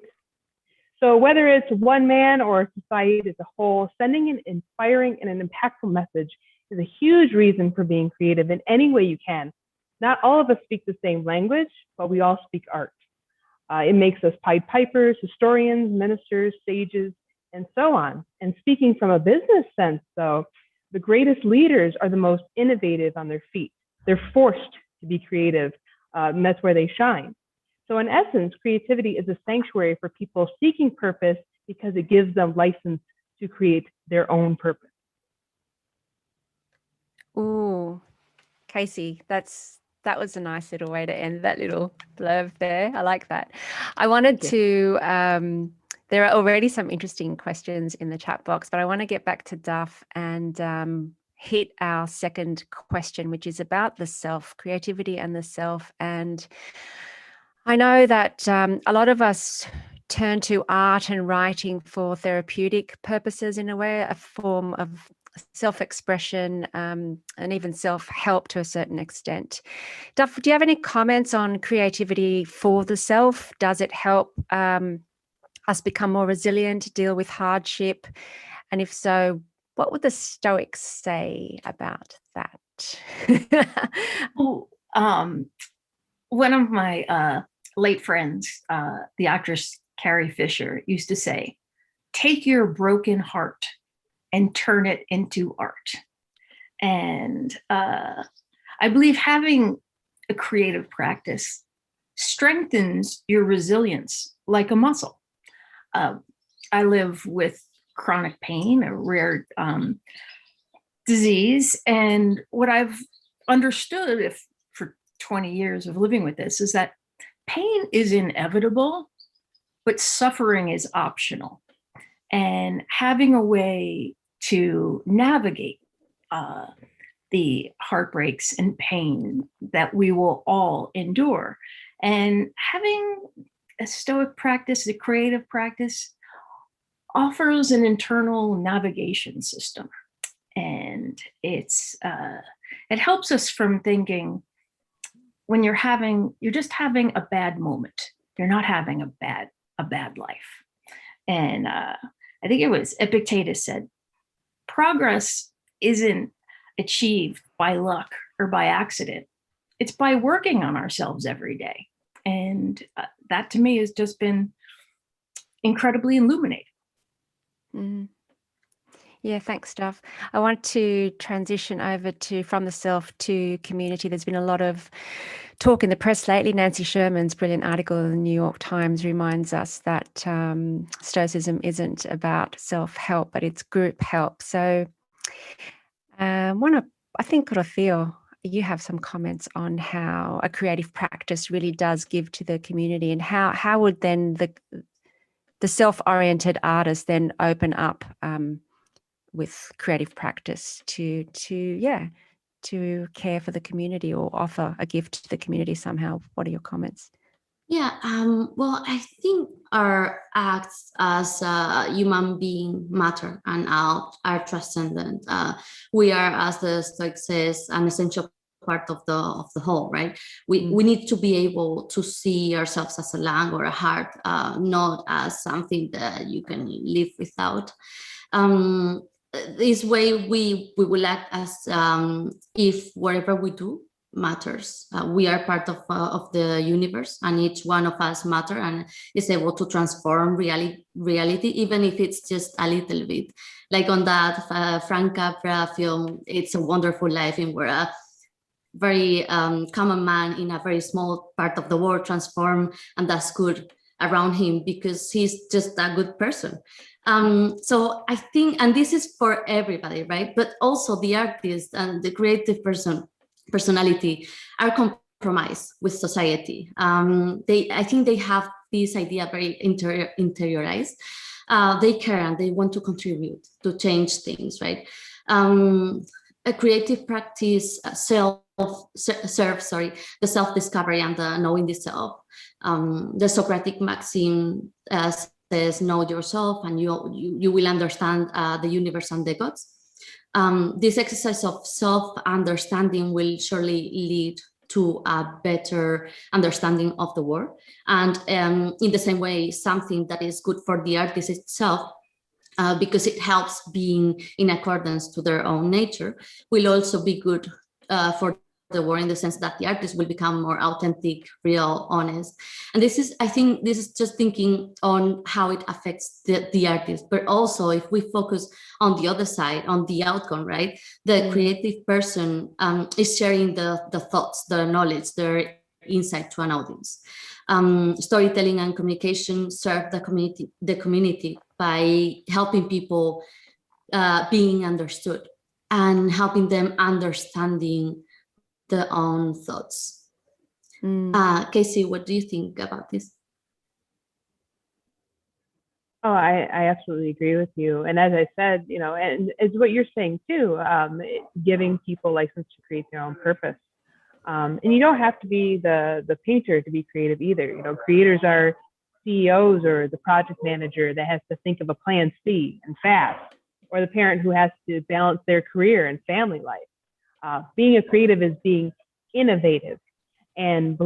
So whether it's one man or society as a whole, sending an inspiring and an impactful message is a huge reason for being creative in any way you can. Not all of us speak the same language, but we all speak art. It makes us Pied Pipers, historians, ministers, sages, and so on. And speaking from a business sense, though, the greatest leaders are the most innovative on their feet. They're forced to be creative, and that's where they shine. So in essence, creativity is a sanctuary for people seeking purpose because it gives them license to create their own purpose. Ooh, Kasey, that was a nice little way to end that little blurb there. I like that. I wanted to, there are already some interesting questions in the chat box, but I want to get back to Duff and hit our second question, which is about the self, creativity and the self. And I know that a lot of us turn to art and writing for therapeutic purposes, in a way, a form of self-expression and even self-help to a certain extent. Duff, do you have any comments on creativity for the self? Does it help us become more resilient, deal with hardship? And if so, what would the Stoics say about that? One of my late friends, the actress Carrie Fisher, used to say, "Take your broken heart and turn it into art." And I believe having a creative practice strengthens your resilience like a muscle. I live with chronic pain, a rare disease. And what I've understood for 20 years of living with this is that pain is inevitable, but suffering is optional. And having a way to navigate the heartbreaks and pain that we will all endure. And having a Stoic practice, a creative practice, offers an internal navigation system. And it helps us from thinking when you're just having a bad moment. You're not having a bad life. And I think it was Epictetus said, progress isn't achieved by luck or by accident. It's by working on ourselves every day. And that to me has just been incredibly illuminating. Mm. Yeah, thanks, Duff. I want to transition over to from the self to community. There's been a lot of talk in the press lately. Nancy Sherman's brilliant article in the New York Times reminds us that Stoicism isn't about self-help, but it's group help. So I think, Rocio, you have some comments on how a creative practice really does give to the community, and how would then the self-oriented artist then open up with creative practice to care for the community or offer a gift to the community somehow. What are your comments? Yeah, well, I think our acts as a human being matter and are transcendent. We are, as the Stoic says, an essential part of the whole, right? We need to be able to see ourselves as a lung or a heart, not as something that you can live without. This way we will act as if whatever we do matters. We are part of the universe, and each one of us matter and is able to transform reality, even if it's just a little bit. Like on that Frank Capra film, It's a Wonderful Life, in where a very common man in a very small part of the world transform and does good around him because he's just a good person. So I think, and this is for everybody, right? But also the artist and the creative personality are compromised with society. I think they have this idea very interiorized. They care and they want to contribute to change things, right? A creative practice serves the self-discovery and the knowing the self. The Socratic maxim says, know yourself and you will understand the universe and the gods. This exercise of self-understanding will surely lead to a better understanding of the world. And in the same way, something that is good for the artist itself, because it helps being in accordance to their own nature, will also be good for the world, in the sense that the artist will become more authentic, real, honest. And I think this is just thinking on how it affects the artist, but also if we focus on the other side, on the outcome, right? The creative person is sharing the thoughts, the knowledge, their insight to an audience. Storytelling and communication serve the community by helping people being understood and helping them understanding their own thoughts. Kasey, what do you think about this? Oh, I absolutely agree with you. And as I said, and it's what you're saying too, giving people license to create their own purpose. And you don't have to be the painter to be creative either. Creators are CEOs or the project manager that has to think of a plan C and fast, or the parent who has to balance their career and family life. Being a creative is being innovative and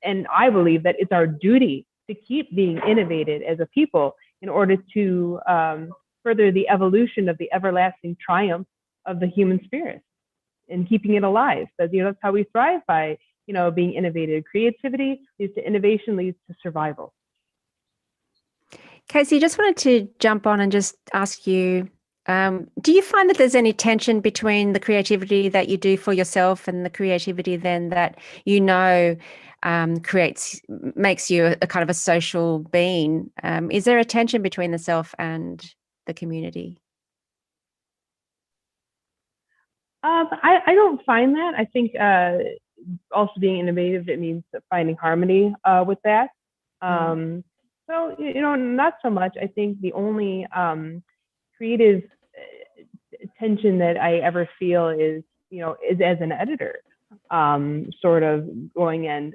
and I believe that it's our duty to keep being innovative as a people in order to further the evolution of the everlasting triumph of the human spirit and keeping it alive. So, that's how we thrive, by, being innovative. Creativity leads to innovation, leads to survival. Kasey, just wanted to jump on and just ask you, do you find that there's any tension between the creativity that you do for yourself and the creativity then that makes you a kind of a social being? Is there a tension between the self and the community? I don't find that. I think also being innovative, it means finding harmony with that. So, not so much. I think the only creative tension that I ever feel is as an editor, sort of going and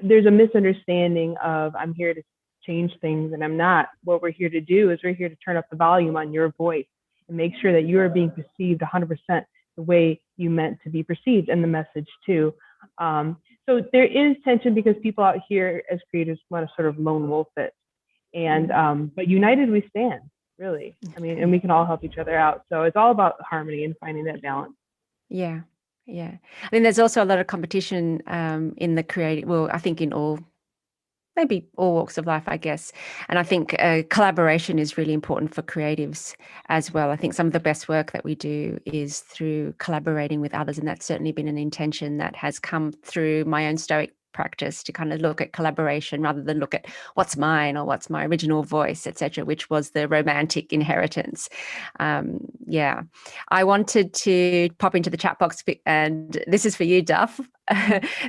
there's a misunderstanding of I'm here to change things, and I'm not. What we're here to do is we're here to turn up the volume on your voice and make sure that you are being perceived 100% the way you meant to be perceived, and the message too. So there is tension because people out here as creators want to sort of lone wolf it, and but united we stand, really. I mean, and we can all help each other out. So it's all about harmony and finding that balance. Yeah. Yeah. I mean, there's also a lot of competition in the creative, well, I think in maybe all walks of life, I guess. And I think collaboration is really important for creatives as well. I think some of the best work that we do is through collaborating with others. And that's certainly been an intention that has come through my own Stoic practice, to kind of look at collaboration rather than look at what's mine or what's my original voice, etc., which was the romantic inheritance. Yeah, I wanted to pop into the chat box, and this is for you, Duff.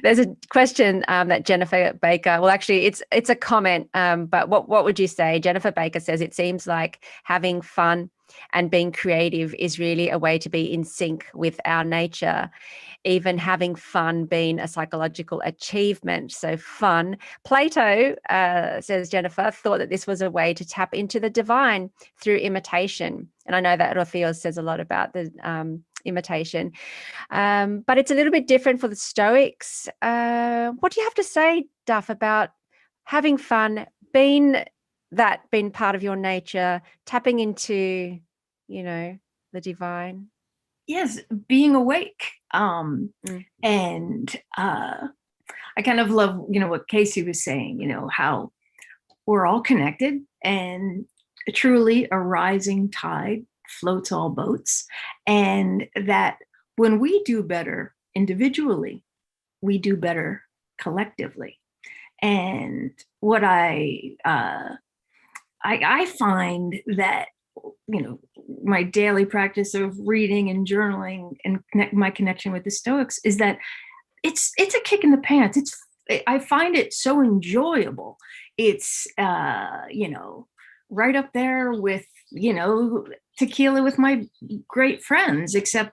There's a question that Jennifer Baker, well, actually it's a comment, but what would you say? Jennifer Baker says, it seems like having fun and being creative is really a way to be in sync with our nature, even having fun being a psychological achievement. So fun. Plato, says Jennifer, thought that this was a way to tap into the divine through imitation. And I know that Rocio says a lot about the imitation, but it's a little bit different for the Stoics. What do you have to say, Duff, about having fun, being part of your nature, tapping into, the divine? Yes, being awake. And I kind of love, what Kasey was saying, how we're all connected, and truly a rising tide floats all boats. And that when we do better individually, we do better collectively. And what I find that, my daily practice of reading and journaling and my connection with the Stoics is that it's a kick in the pants. I find it so enjoyable. It's right up there with tequila with my great friends, except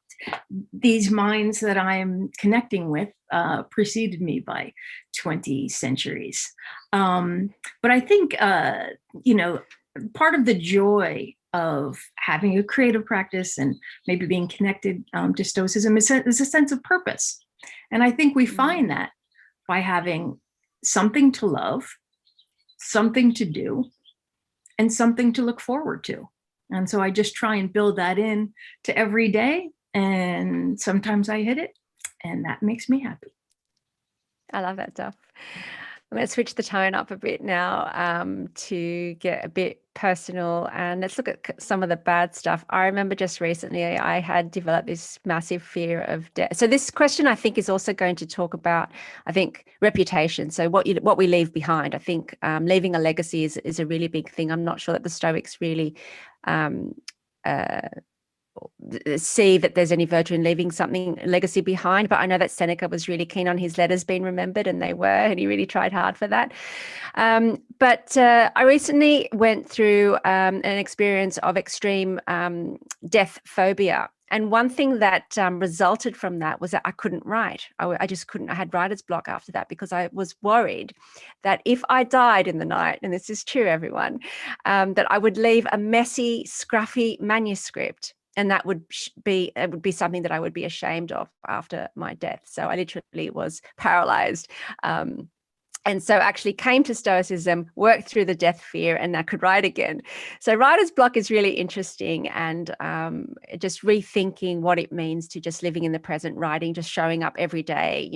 these minds that I'm connecting with preceded me by 20 centuries. But I think part of the joy of having a creative practice and maybe being connected to Stoicism is a sense of purpose. And I think we find that by having something to love, something to do, and something to look forward to. And so I just try and build that in to every day. And sometimes I hit it, and that makes me happy. I love that stuff. I'm going to switch the tone up a bit now to get a bit personal, and let's look at some of the bad stuff. I remember just recently I had developed this massive fear of death. So this question, I think, is also going to talk about, I think, reputation. So what we leave behind. I think leaving a legacy is a really big thing. I'm not sure that the Stoics really see that there's any virtue in leaving legacy behind, but I know that Seneca was really keen on his letters being remembered, and they were, and he really tried hard for that. But I recently went through an experience of extreme death phobia, and one thing that resulted from that was that I couldn't write. I just couldn't. I had writer's block after that, because I was worried that if I died in the night, and this is true, everyone, that I would leave a messy, scruffy manuscript. And that would be something that I would be ashamed of after my death. So I literally was paralyzed. And so actually came to Stoicism, worked through the death fear, and I could write again. So writer's block is really interesting, and just rethinking what it means to just living in the present, writing, just showing up every day.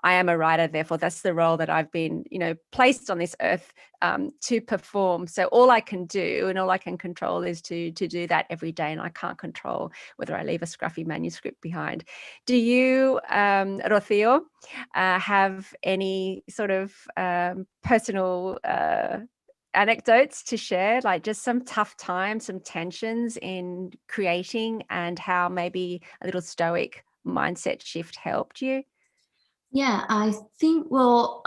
I am a writer, therefore that's the role that I've been, placed on this earth to perform. So all I can do and all I can control is to do that every day, and I can't control whether I leave a scruffy manuscript behind. Do you, Rocio, have any sort of personal anecdotes to share, like just some tough times, some tensions in creating, and how maybe a little Stoic mindset shift helped you? Yeah, I think, well,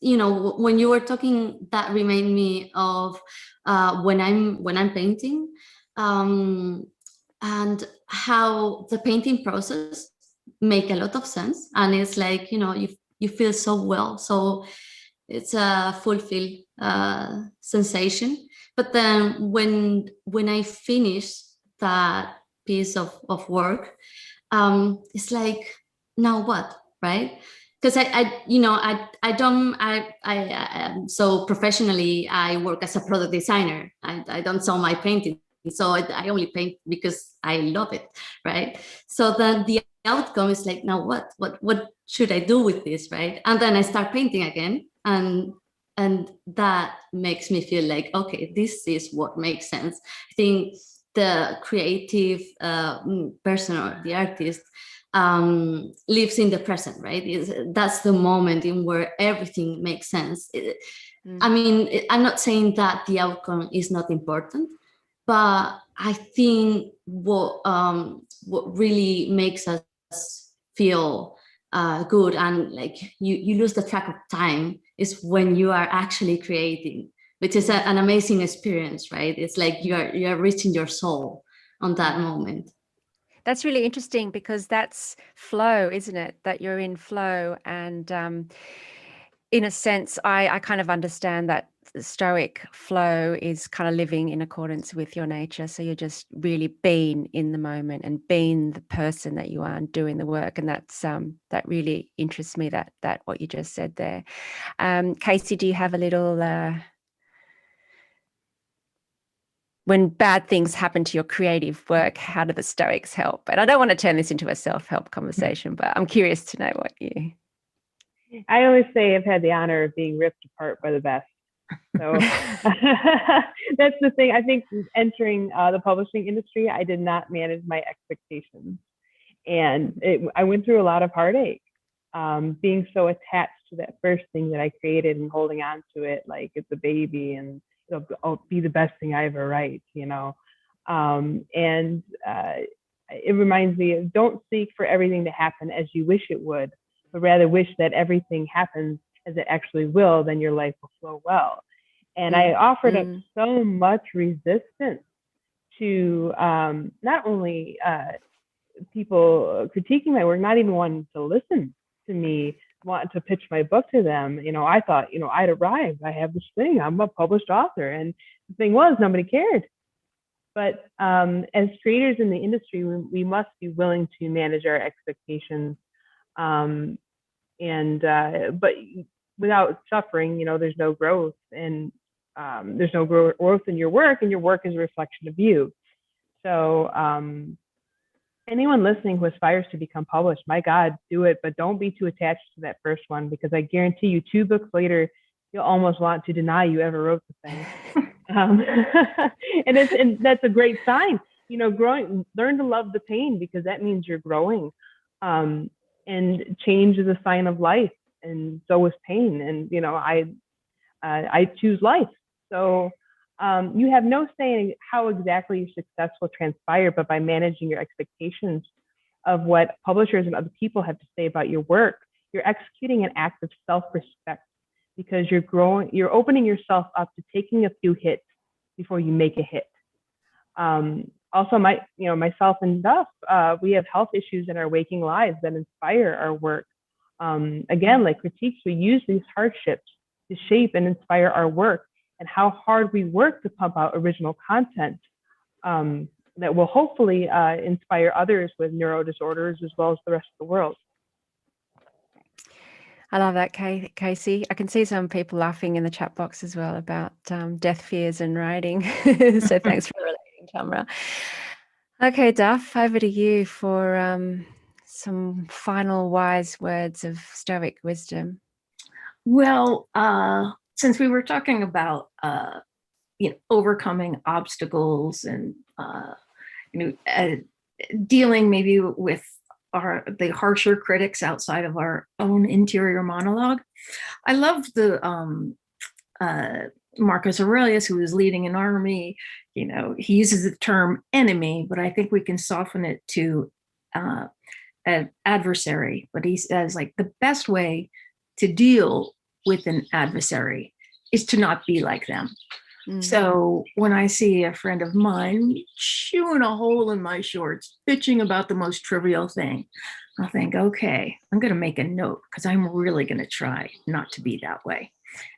when you were talking, that reminded me of when I'm painting, and how the painting process make a lot of sense, and it's like you feel so well, so it's a fulfilled sensation. But then when I finish that piece of work, it's like, now what, right? Because so professionally I work as a product designer. I don't sell my paintings, So I only paint because I love it, right? So then the outcome is like, now what should I do with this, right? And then I start painting again, and that makes me feel like, okay, this is what makes sense. I think the creative person or the artist lives in the present, right? That's the moment in where everything makes sense. I mean, I'm not saying that the outcome is not important, but I think what really makes us feel good and like you lose the track of time is when you are actually creating, which is an amazing experience, right? It's like you're reaching your soul on that moment. That's really interesting because that's flow, isn't it? That you're in flow. And in a sense, I kind of understand that the Stoic flow is kind of living in accordance with your nature. So you're just really being in the moment and being the person that you are and doing the work. And that's that really interests me, that what you just said there. Kasey, do you have a little when bad things happen to your creative work, how do the Stoics help? And I don't want to turn this into a self-help conversation, but I'm curious to know what you... I always say I've had the honor of being ripped apart by the best. So that's the thing. I think entering the publishing industry, I did not manage my expectations. And I went through a lot of heartache, being so attached to that first thing that I created and holding on to it like it's a baby and it'll be the best thing I ever write, you know. It reminds me of, don't seek for everything to happen as you wish it would, but rather wish that everything happens as it actually will, then your life will flow well. And I offered up so much resistance to not only people critiquing my work, not even wanting to listen to me, wanting to pitch my book to them. You know, I thought, you know, I'd arrived, I have this thing, I'm a published author. And the thing was, nobody cared. But as creators in the industry, we must be willing to manage our expectations. But without suffering, you know, there's no growth, and there's no growth in your work, and your work is a reflection of you. So anyone listening who aspires to become published, my God, do it, but don't be too attached to that first one, because I guarantee you 2 books later, you'll almost want to deny you ever wrote the thing. And that's a great sign, you know, learn to love the pain, because that means you're growing. And change is a sign of life, and so is pain. And, you know, I choose life. So you have no say in how exactly your success will transpire, but by managing your expectations of what publishers and other people have to say about your work, you're executing an act of self-respect, because you're opening yourself up to taking a few hits before you make a hit. Also, myself and Duff, we have health issues in our waking lives that inspire our work. Again, like critiques, we use these hardships to shape and inspire our work, and how hard we work to pump out original content that will hopefully inspire others with neuro disorders as well as the rest of the world. I love that, Kasey. I can see some people laughing in the chat box as well about death fears and writing. So thanks for relating, Tamara. Okay, Duff, over to you for some final wise words of Stoic wisdom. Well, since we were talking about overcoming obstacles and dealing maybe with the harsher critics outside of our own interior monologue, I loved the Marcus Aurelius, who was leading an army. You know, he uses the term enemy, but I think we can soften it to an adversary. But he says, like, the best way to deal with an adversary is to not be like them. So when I see a friend of mine chewing a hole in my shorts, bitching about the most trivial thing, I'll think, okay, I'm going to make a note, because I'm really going to try not to be that way.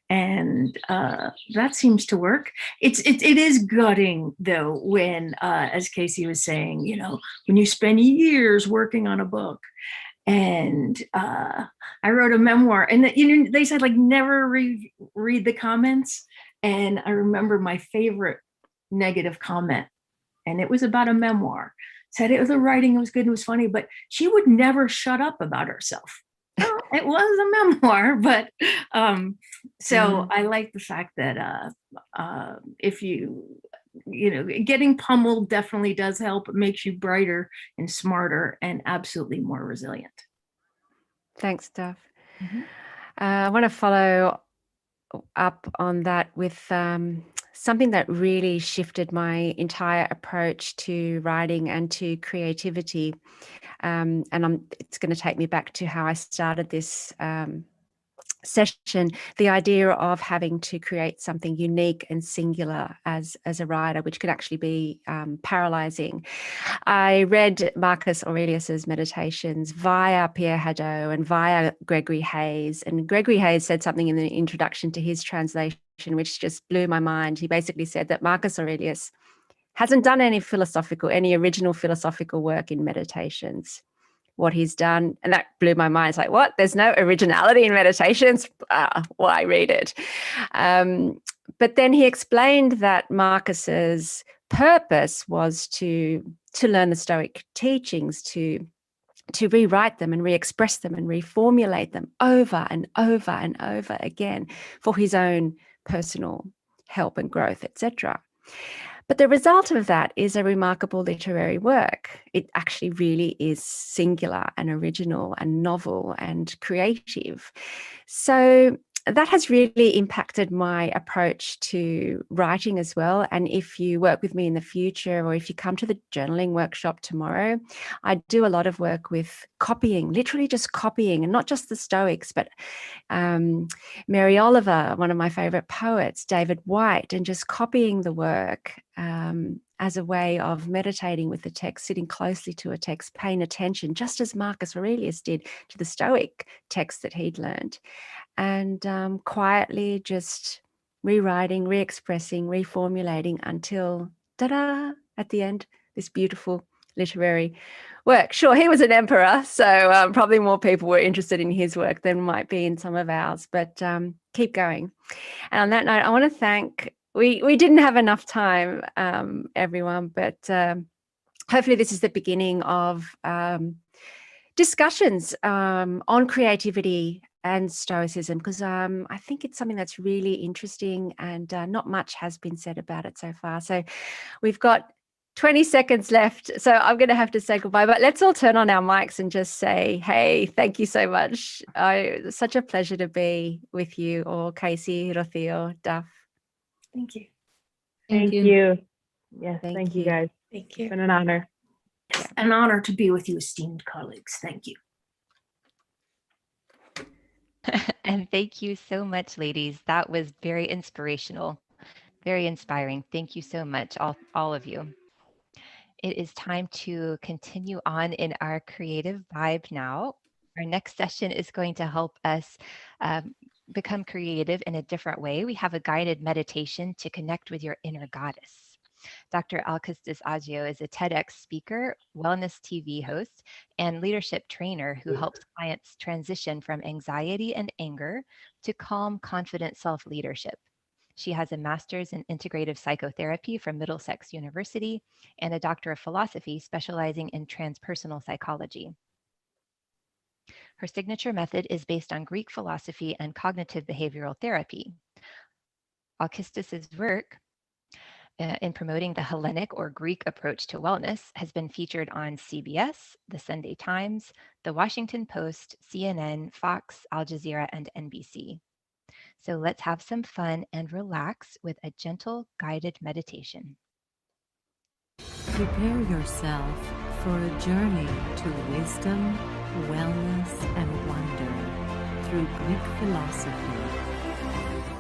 And that seems to work. It is gutting, though, when, as Kasey was saying, you know, when you spend years working on a book. And I wrote a memoir, and they said, like, never read the comments. And I remember my favorite negative comment and it was about a memoir. Said it was the writing, it was good, it was funny, but she would never shut up about herself. Well, it was a memoir, but so I like the fact that if getting pummeled definitely does help. It makes you brighter and smarter and absolutely more resilient. Thanks, Duff. I want to follow up on that with something that really shifted my entire approach to writing and to creativity. It's going to take me back to how I started this session, the idea of having to create something unique and singular as a writer, which could actually be paralyzing. I read Marcus Aurelius's Meditations via Pierre Hadot and via Gregory Hayes. And Gregory Hayes said something in the introduction to his translation, which just blew my mind. He basically said that Marcus Aurelius hasn't done any original philosophical work in Meditations. What he's done, and that blew my mind. It's like, what? There's no originality in Meditations? Why read it? But then he explained that Marcus's purpose was to learn the Stoic teachings, to rewrite them and re-express them and reformulate them over and over and over again for his own personal help and growth, etc. But the result of that is a remarkable literary work. It actually really is singular and original and novel and creative. So that has really impacted my approach to writing as well. And if you work with me in the future, or if you come to the journaling workshop tomorrow, I do a lot of work with copying, literally just copying, and not just the Stoics, but Mary Oliver, one of my favorite poets, David White, and just copying the work as a way of meditating with the text, sitting closely to a text, paying attention, just as Marcus Aurelius did to the Stoic text that he'd learned. And quietly just rewriting, re-expressing, reformulating until, ta-da, at the end, this beautiful literary work. Sure, he was an emperor, so probably more people were interested in his work than might be in some of ours, but keep going. And on that note, I want to thank, we didn't have enough time, everyone, but hopefully this is the beginning of discussions on creativity and Stoicism, because I think it's something that's really interesting, and not much has been said about it so far. So we've got 20 seconds left, so I'm going to have to say goodbye, but let's all turn on our mics and just say, hey, thank you so much. It's such a pleasure to be with you all, Kasey, Rocio, Duff. Thank you. Thank you. Yes, Thank thank you you. guys. Thank you. It's been an honor. It's an honor to be with you, esteemed colleagues. Thank you. And thank you so much, ladies. That was very inspirational, very inspiring. Thank you so much, all of you. It is time to continue on in our creative vibe now. Our next session is going to help us become creative in a different way. We have a guided meditation to connect with your inner goddess. Dr. Alkistis Agio is a TEDx speaker, wellness TV host, and leadership trainer who helps clients transition from anxiety and anger to calm, confident self-leadership. She has a master's in integrative psychotherapy from Middlesex University and a doctor of philosophy specializing in transpersonal psychology. Her signature method is based on Greek philosophy and cognitive behavioral therapy. Alkistis's work in promoting the Hellenic or Greek approach to wellness has been featured on CBS, The Sunday Times, The Washington Post, CNN, Fox, Al Jazeera, and NBC. So let's have some fun and relax with a gentle guided meditation. Prepare yourself for a journey to wisdom, wellness, and wonder through Greek philosophy.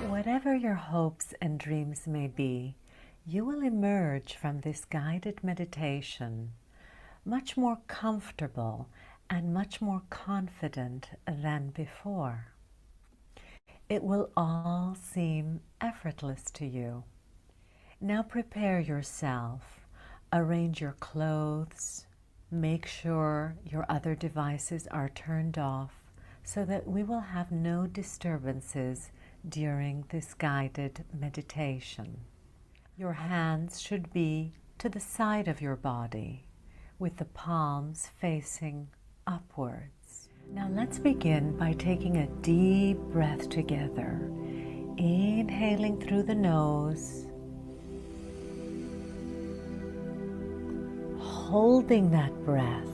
Whatever your hopes and dreams may be, you will emerge from this guided meditation much more comfortable and much more confident than before. It will all seem effortless to you. Now prepare yourself, arrange your clothes, make sure your other devices are turned off so that we will have no disturbances during this guided meditation. Your hands should be to the side of your body with the palms facing upwards. Now let's begin by taking a deep breath together, inhaling through the nose, holding that breath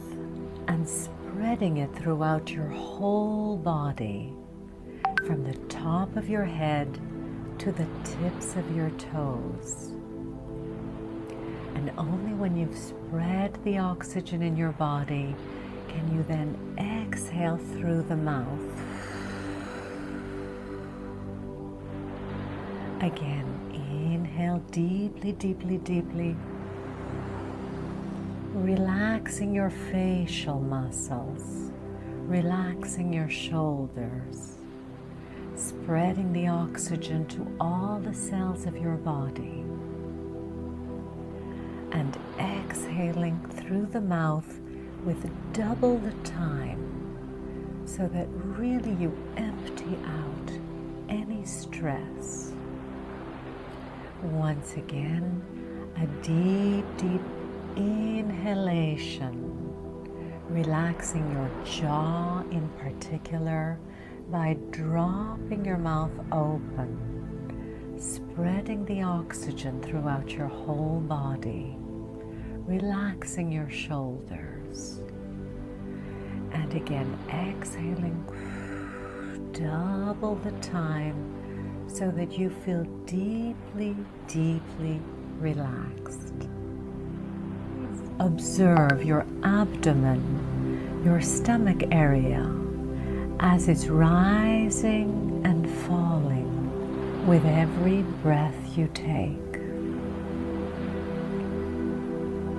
and spreading it throughout your whole body, from the top of your head to the tips of your toes. And only when you've spread the oxygen in your body can you then exhale through the mouth. Again, inhale deeply, deeply, deeply, relaxing your facial muscles, relaxing your shoulders, spreading the oxygen to all the cells of your body, and exhaling through the mouth with double the time, so that really you empty out any stress. Once again, a deep, deep inhalation, relaxing your jaw in particular by dropping your mouth open, spreading the oxygen throughout your whole body, relaxing your shoulders. And again, exhaling double the time so that you feel deeply, deeply relaxed. Observe your abdomen, your stomach area, as it's rising and falling with every breath you take.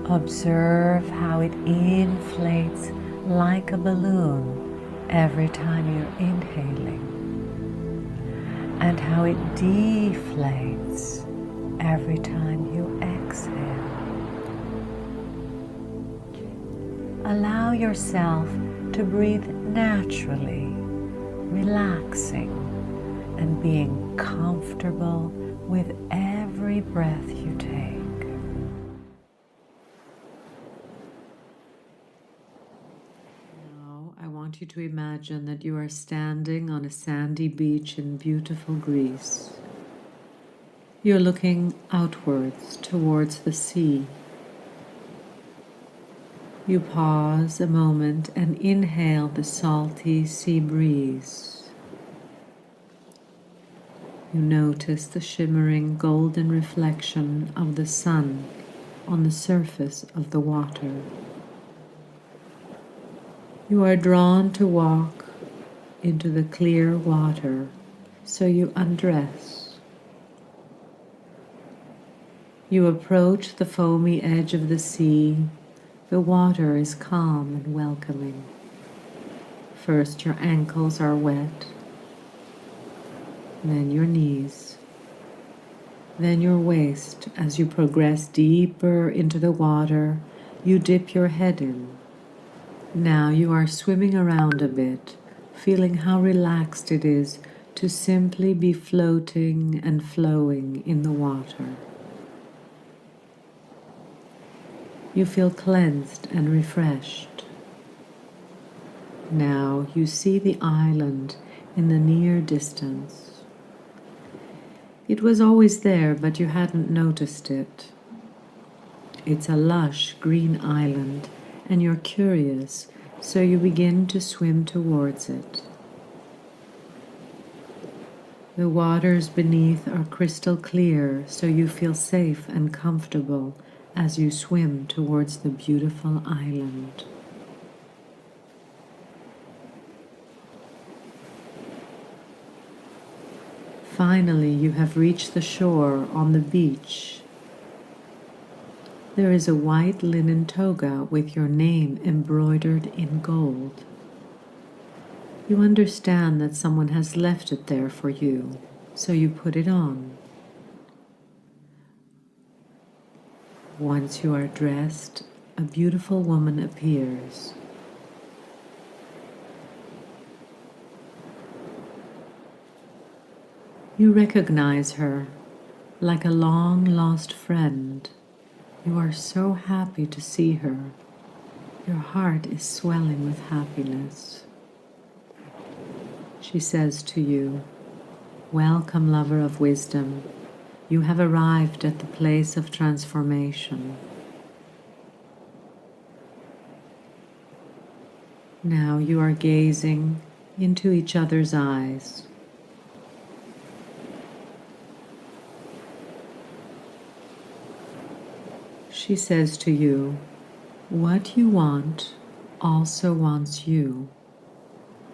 Observe how it inflates like a balloon every time you're inhaling, and how it deflates every time you exhale. Allow yourself to breathe naturally, relaxing and being comfortable with every breath you take. Now, I want you to imagine that you are standing on a sandy beach in beautiful Greece. You're looking outwards towards the sea. You pause a moment and inhale the salty sea breeze. You notice the shimmering golden reflection of the sun on the surface of the water. You are drawn to walk into the clear water, so you undress. You approach the foamy edge of the sea. The water is calm and welcoming. First, your ankles are wet, then your knees, then your waist. As you progress deeper into the water, you dip your head in. Now you are swimming around a bit, feeling how relaxed it is to simply be floating and flowing in the water. You feel cleansed and refreshed. Now you see the island in the near distance. It was always there, but you hadn't noticed it. It's a lush green island, and you're curious, so you begin to swim towards it. The waters beneath are crystal clear, so you feel safe and comfortable as you swim towards the beautiful island. Finally, you have reached the shore on the beach. There is a white linen toga with your name embroidered in gold. You understand that someone has left it there for you, so you put it on. Once you are dressed, a beautiful woman appears. You recognize her like a long-lost friend. You are so happy to see her. Your heart is swelling with happiness. She says to you, "Welcome, lover of wisdom. You have arrived at the place of transformation." Now you are gazing into each other's eyes. She says to you, "What you want also wants you,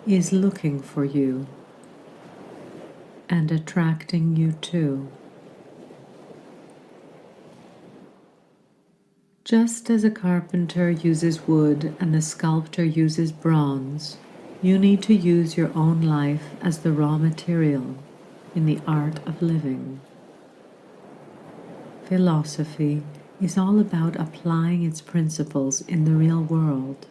is looking for you, and attracting you too." Just as a carpenter uses wood and a sculptor uses bronze, you need to use your own life as the raw material in the art of living. Philosophy is all about applying its principles in the real world,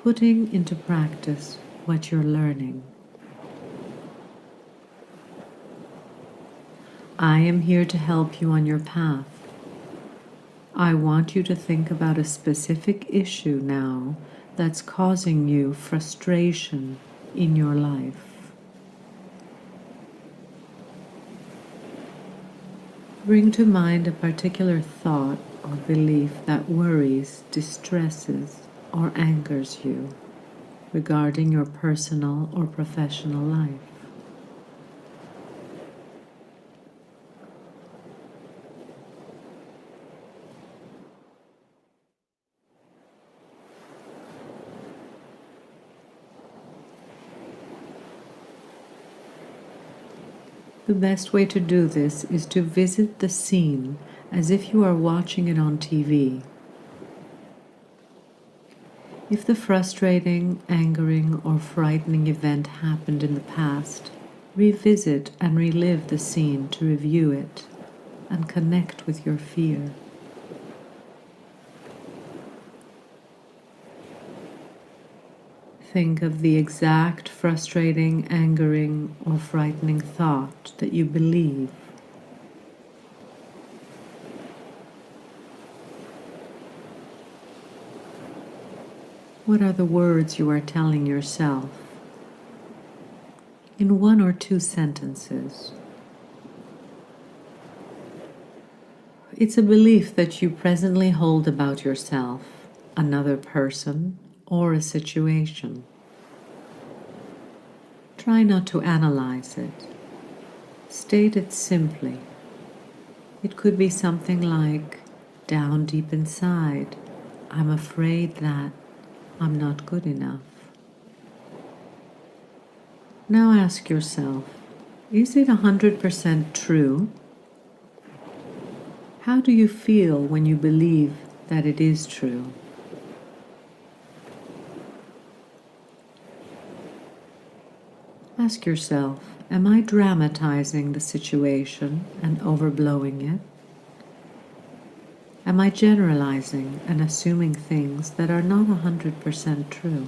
putting into practice what you're learning. I am here to help you on your path. I want you to think about a specific issue now that's causing you frustration in your life. Bring to mind a particular thought or belief that worries, distresses, or angers you regarding your personal or professional life. The best way to do this is to visit the scene as if you are watching it on TV. If the frustrating, angering, or frightening event happened in the past, revisit and relive the scene to review it and connect with your fear. Think of the exact frustrating, angering, or frightening thought that you believe. What are the words you are telling yourself? In 1 or 2 sentences. It's a belief that you presently hold about yourself, another person, or a situation. Try not to analyze it. State it simply. It could be something like, down deep inside, I'm afraid that I'm not good enough. Now ask yourself, is it 100% true? How do you feel when you believe that it is true? Ask yourself, am I dramatizing the situation and overblowing it? Am I generalizing and assuming things that are not 100% true?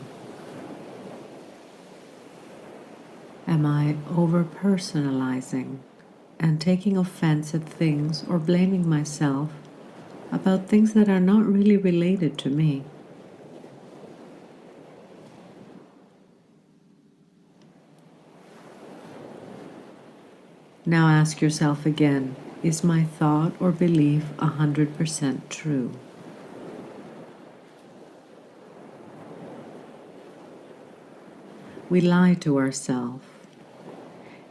Am I over-personalizing and taking offense at things or blaming myself about things that are not really related to me? Now ask yourself again, is my thought or belief 100% true? We lie to ourselves.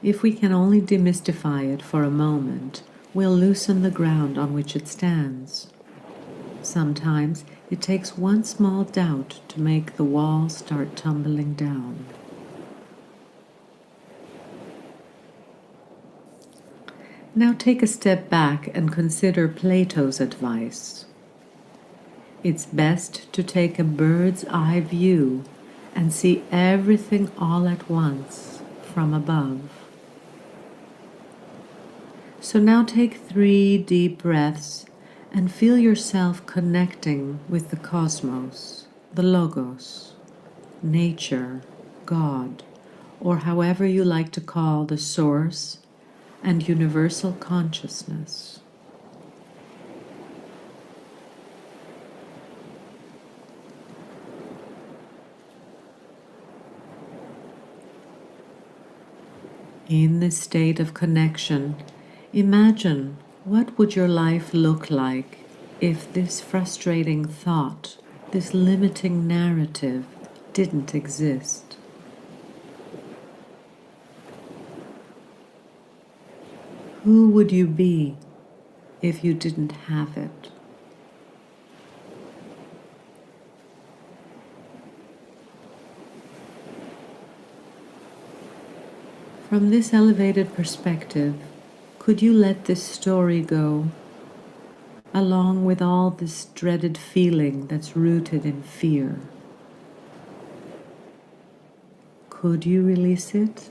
If we can only demystify it for a moment, we'll loosen the ground on which it stands. Sometimes it takes one small doubt to make the walls start tumbling down. Now take a step back and consider Plato's advice. It's best to take a bird's eye view and see everything all at once from above. So now take 3 deep breaths and feel yourself connecting with the cosmos, the logos, nature, God, or however you like to call the source and universal consciousness. In this state of connection, imagine what would your life look like if this frustrating thought, this limiting narrative didn't exist. Who would you be if you didn't have it? From this elevated perspective, could you let this story go, along with all this dreaded feeling that's rooted in fear? Could you release it?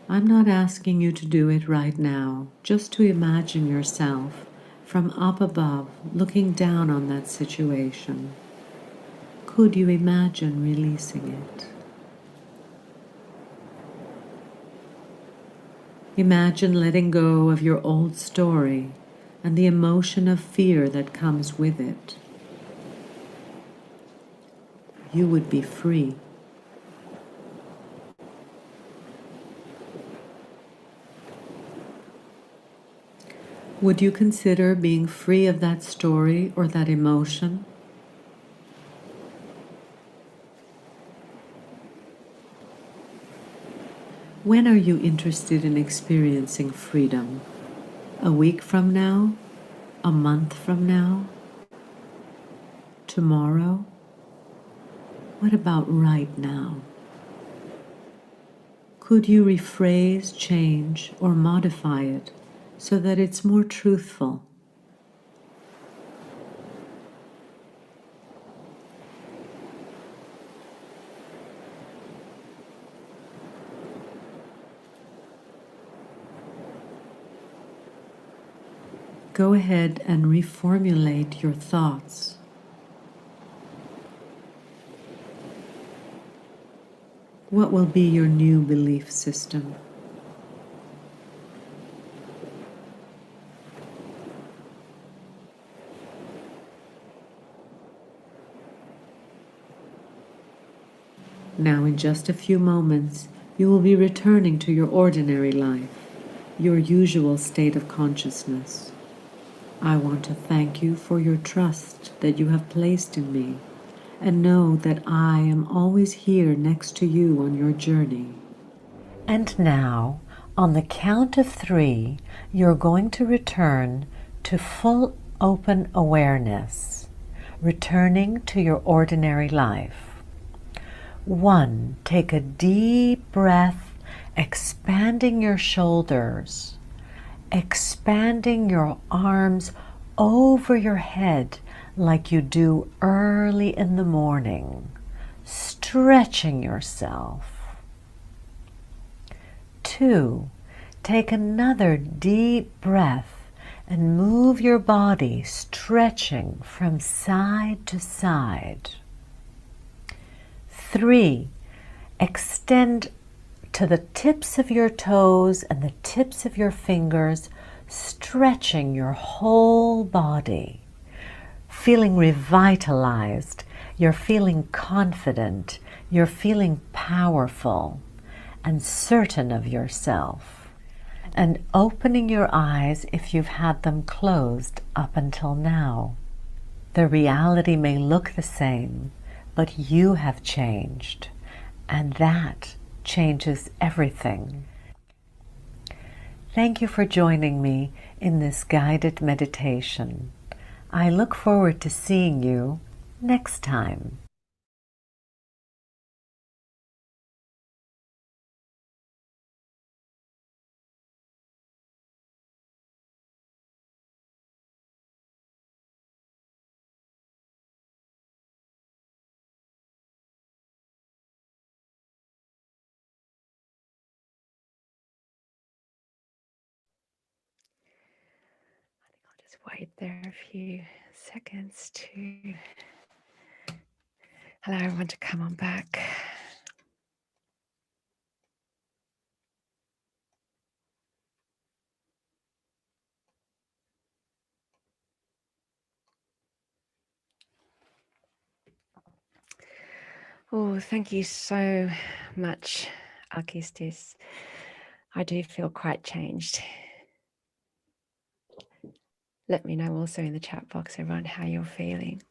I'm not asking you to do it right now, just to imagine yourself from up above looking down on that situation. Could you imagine releasing it? Imagine letting go of your old story and the emotion of fear that comes with it. You would be free. Would you consider being free of that story or that emotion? When are you interested in experiencing freedom? A week from now? A month from now? Tomorrow? What about right now? Could you rephrase, change, or modify it so that it's more truthful? Go ahead and reformulate your thoughts. What will be your new belief system? Now, in just a few moments, you will be returning to your ordinary life, your usual state of consciousness. I want to thank you for your trust that you have placed in me, and know that I am always here next to you on your journey. And now, on the count of 3, you're going to return to full open awareness, returning to your ordinary life. 1, take a deep breath, expanding your shoulders, expanding your arms over your head like you do early in the morning, stretching yourself. 2, take another deep breath and move your body, stretching from side to side. 3, extend to the tips of your toes and the tips of your fingers, stretching your whole body, feeling revitalized. You're feeling confident, you're feeling powerful and certain of yourself, and opening your eyes if you've had them closed up until now. The reality may look the same, but you have changed, and that changes everything. Thank you for joining me in this guided meditation. I look forward to seeing you next time. Wait there a few seconds to allow everyone to come on back. Oh, thank you so much, Alkistis. I do feel quite changed. Let me know also in the chat box, everyone, how you're feeling.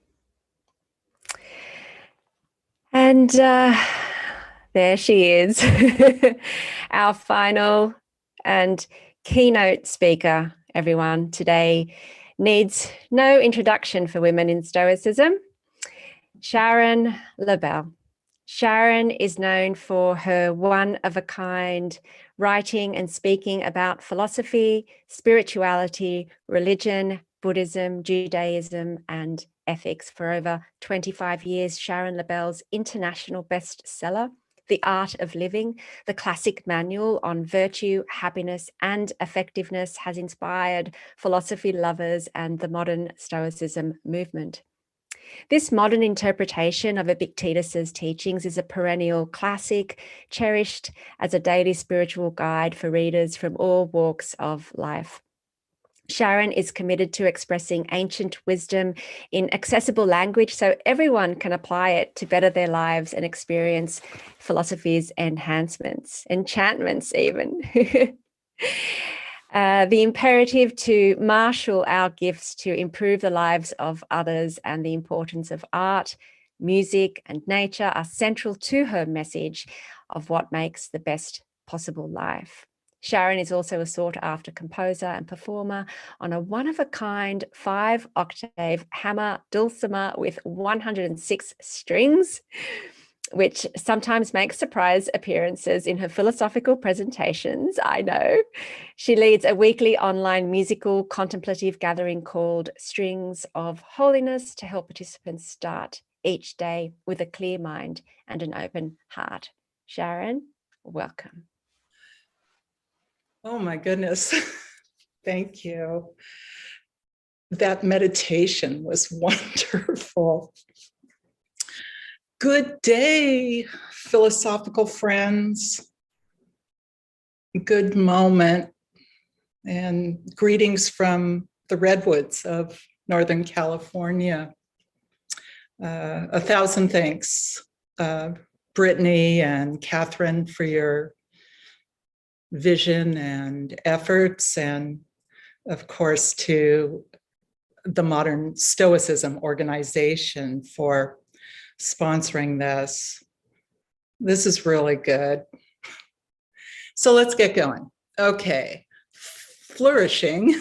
And there she is, our final and keynote speaker, everyone. Today needs no introduction for women in Stoicism. Sharon Lebell. Sharon is known for her one-of-a-kind writing and speaking about philosophy, spirituality, religion, Buddhism, Judaism, and ethics. For over 25 years, Sharon Lebell's international bestseller, The Art of Living, the classic manual on virtue, happiness, and effectiveness, has inspired philosophy lovers and the modern Stoicism movement. This modern interpretation of Epictetus's teachings is a perennial classic, cherished as a daily spiritual guide for readers from all walks of life. Sharon is committed to expressing ancient wisdom in accessible language so everyone can apply it to better their lives and experience philosophy's enchantments even. The imperative to marshal our gifts to improve the lives of others and the importance of art, music, and nature are central to her message of what makes the best possible life. Sharon is also a sought-after composer and performer on a one-of-a-kind 5-octave hammer dulcimer with 106 strings, which sometimes makes surprise appearances in her philosophical presentations, I know. She leads a weekly online musical contemplative gathering called Strings of Holiness to help participants start each day with a clear mind and an open heart. Sharon, welcome. Oh my goodness. Thank you. That meditation was wonderful. Good day, philosophical friends. Good moment. And greetings from the redwoods of Northern California. 1,000 thanks, Brittany and Kathryn, for your vision and efforts, and of course to the Modern Stoicism organization for sponsoring this. This is really good. So let's get going. Okay, flourishing.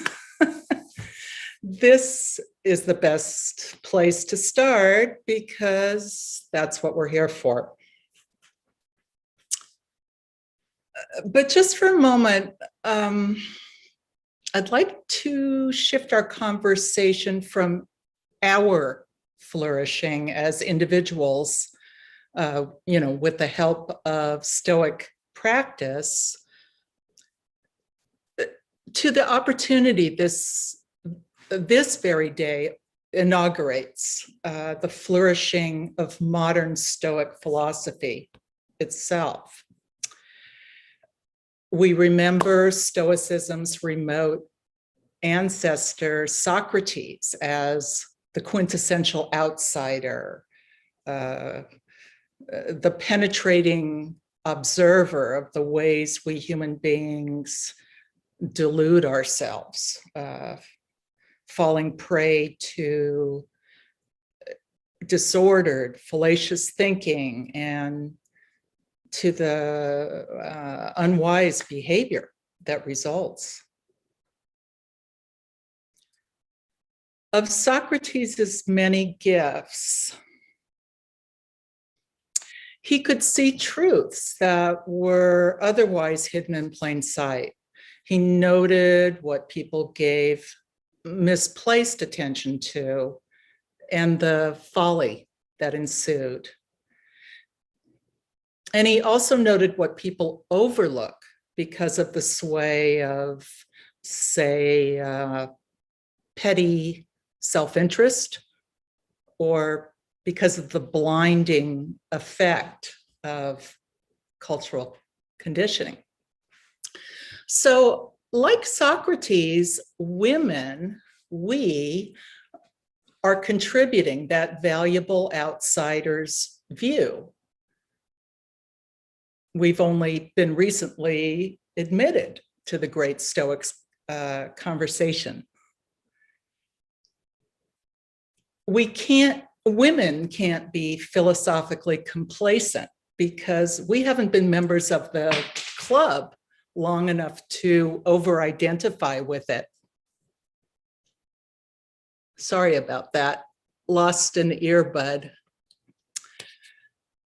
This is the best place to start because that's what we're here for. But just for a moment, I'd like to shift our conversation from our flourishing as individuals, with the help of Stoic practice, to the opportunity this very day inaugurates the flourishing of modern Stoic philosophy itself. We remember Stoicism's remote ancestor, Socrates, as the quintessential outsider, the penetrating observer of the ways we human beings delude ourselves, falling prey to disordered, fallacious thinking and to the unwise behavior that results. Of Socrates' many gifts, he could see truths that were otherwise hidden in plain sight. He noted what people gave misplaced attention to and the folly that ensued. And he also noted what people overlook because of the sway of, say, petty self-interest, or because of the blinding effect of cultural conditioning. So, like Socrates, women, we are contributing that valuable outsider's view. we've only been recently admitted to the great Stoics conversation. Women can't be philosophically complacent because we haven't been members of the club long enough to over-identify with it. Sorry about that. Lost an earbud.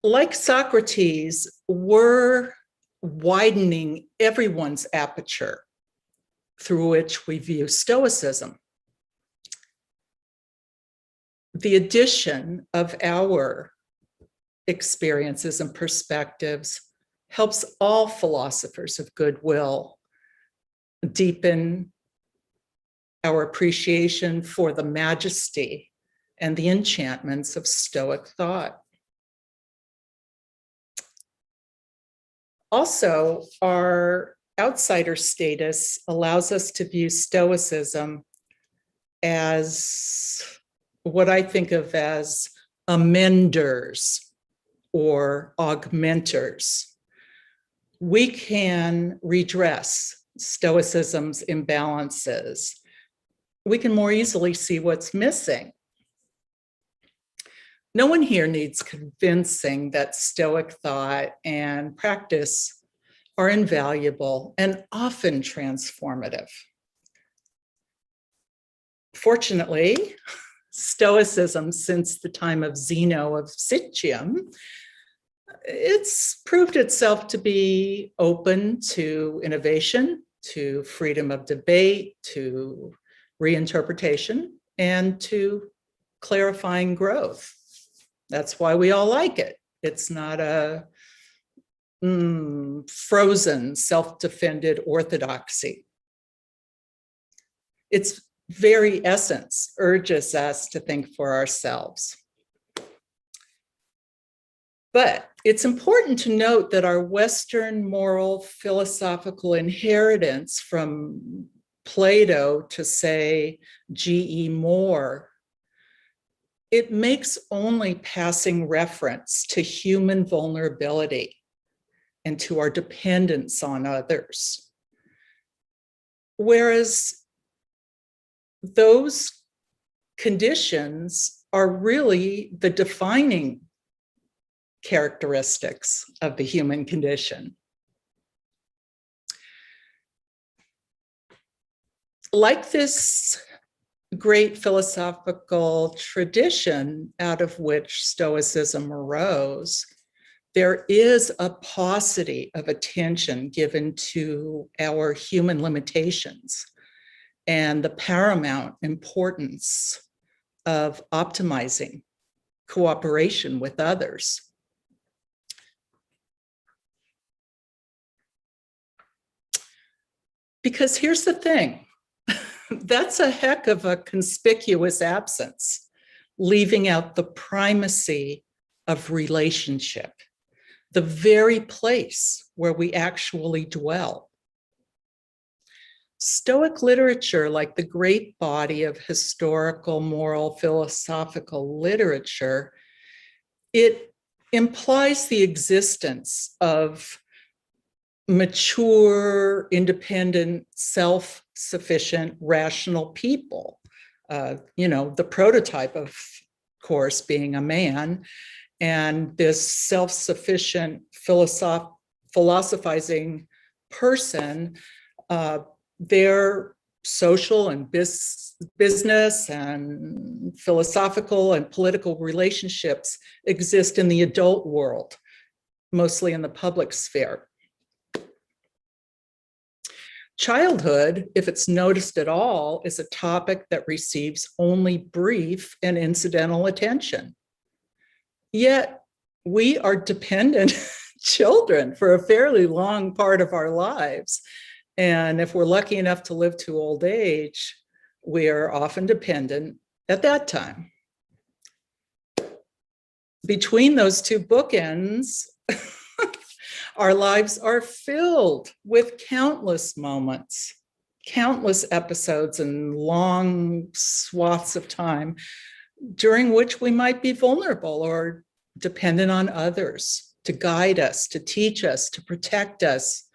Like Socrates, we're widening everyone's aperture through which we view Stoicism. The addition of our experiences and perspectives helps all philosophers of goodwill deepen our appreciation for the majesty and the enchantments of Stoic thought. Also, our outsider status allows us to view Stoicism as what I think of as amenders or augmenters. We can redress Stoicism's imbalances. We can more easily see what's missing. No one here needs convincing that Stoic thought and practice are invaluable and often transformative. Fortunately, Stoicism, since the time of Zeno of Citium, it's proved itself to be open to innovation, to freedom of debate, to reinterpretation, and to clarifying growth. That's why we all like it. It's not a frozen, self-defended orthodoxy. Its very essence urges us to think for ourselves. But it's important to note that our Western moral philosophical inheritance from Plato to, say, G.E. Moore, it makes only passing reference to human vulnerability and to our dependence on others. Whereas those conditions are really the defining characteristics of the human condition. Like this great philosophical tradition out of which Stoicism arose, there is a paucity of attention given to our human limitations and the paramount importance of optimizing cooperation with others. Because here's the thing, that's a heck of a conspicuous absence, leaving out the primacy of relationship, the very place where we actually dwell. Stoic literature, like the great body of historical, moral, philosophical literature, it implies the existence of mature, independent, self-sufficient, rational people. The prototype, of course, being a man, and this self-sufficient, philosophizing person, their social and business and philosophical and political relationships exist in the adult world, mostly in the public sphere. Childhood, if it's noticed at all, is a topic that receives only brief and incidental attention. Yet we are dependent children for a fairly long part of our lives. And if we're lucky enough to live to old age, we are often dependent at that time. Between those two bookends, our lives are filled with countless moments, countless episodes and long swaths of time during which we might be vulnerable or dependent on others to guide us, to teach us, to protect us,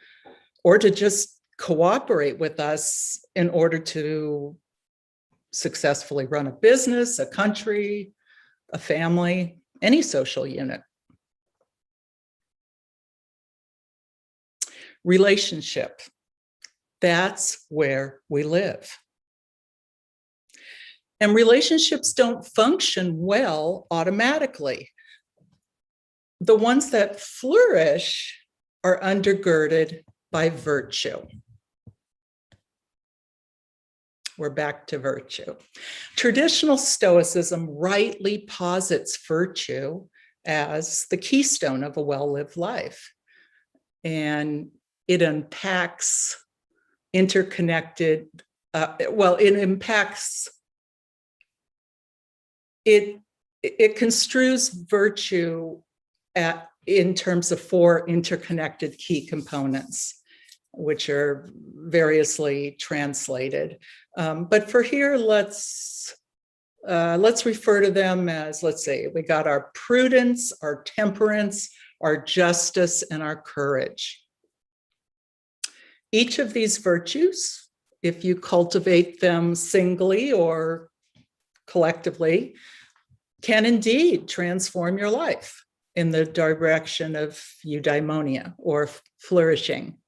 or to just cooperate with us in order to successfully run a business, a country, a family, any social unit. Relationship, that's where we live. And relationships don't function well automatically. The ones that flourish are undergirded by virtue. We're back to virtue. Traditional Stoicism rightly posits virtue as the keystone of a well-lived life. And it unpacks interconnected, it construes virtue in terms of 4 interconnected key components, which are variously translated. But for here, let's refer to them as, let's say, we got our prudence, our temperance, our justice, and our courage. Each of these virtues, if you cultivate them singly or collectively, can indeed transform your life in the direction of eudaimonia or flourishing.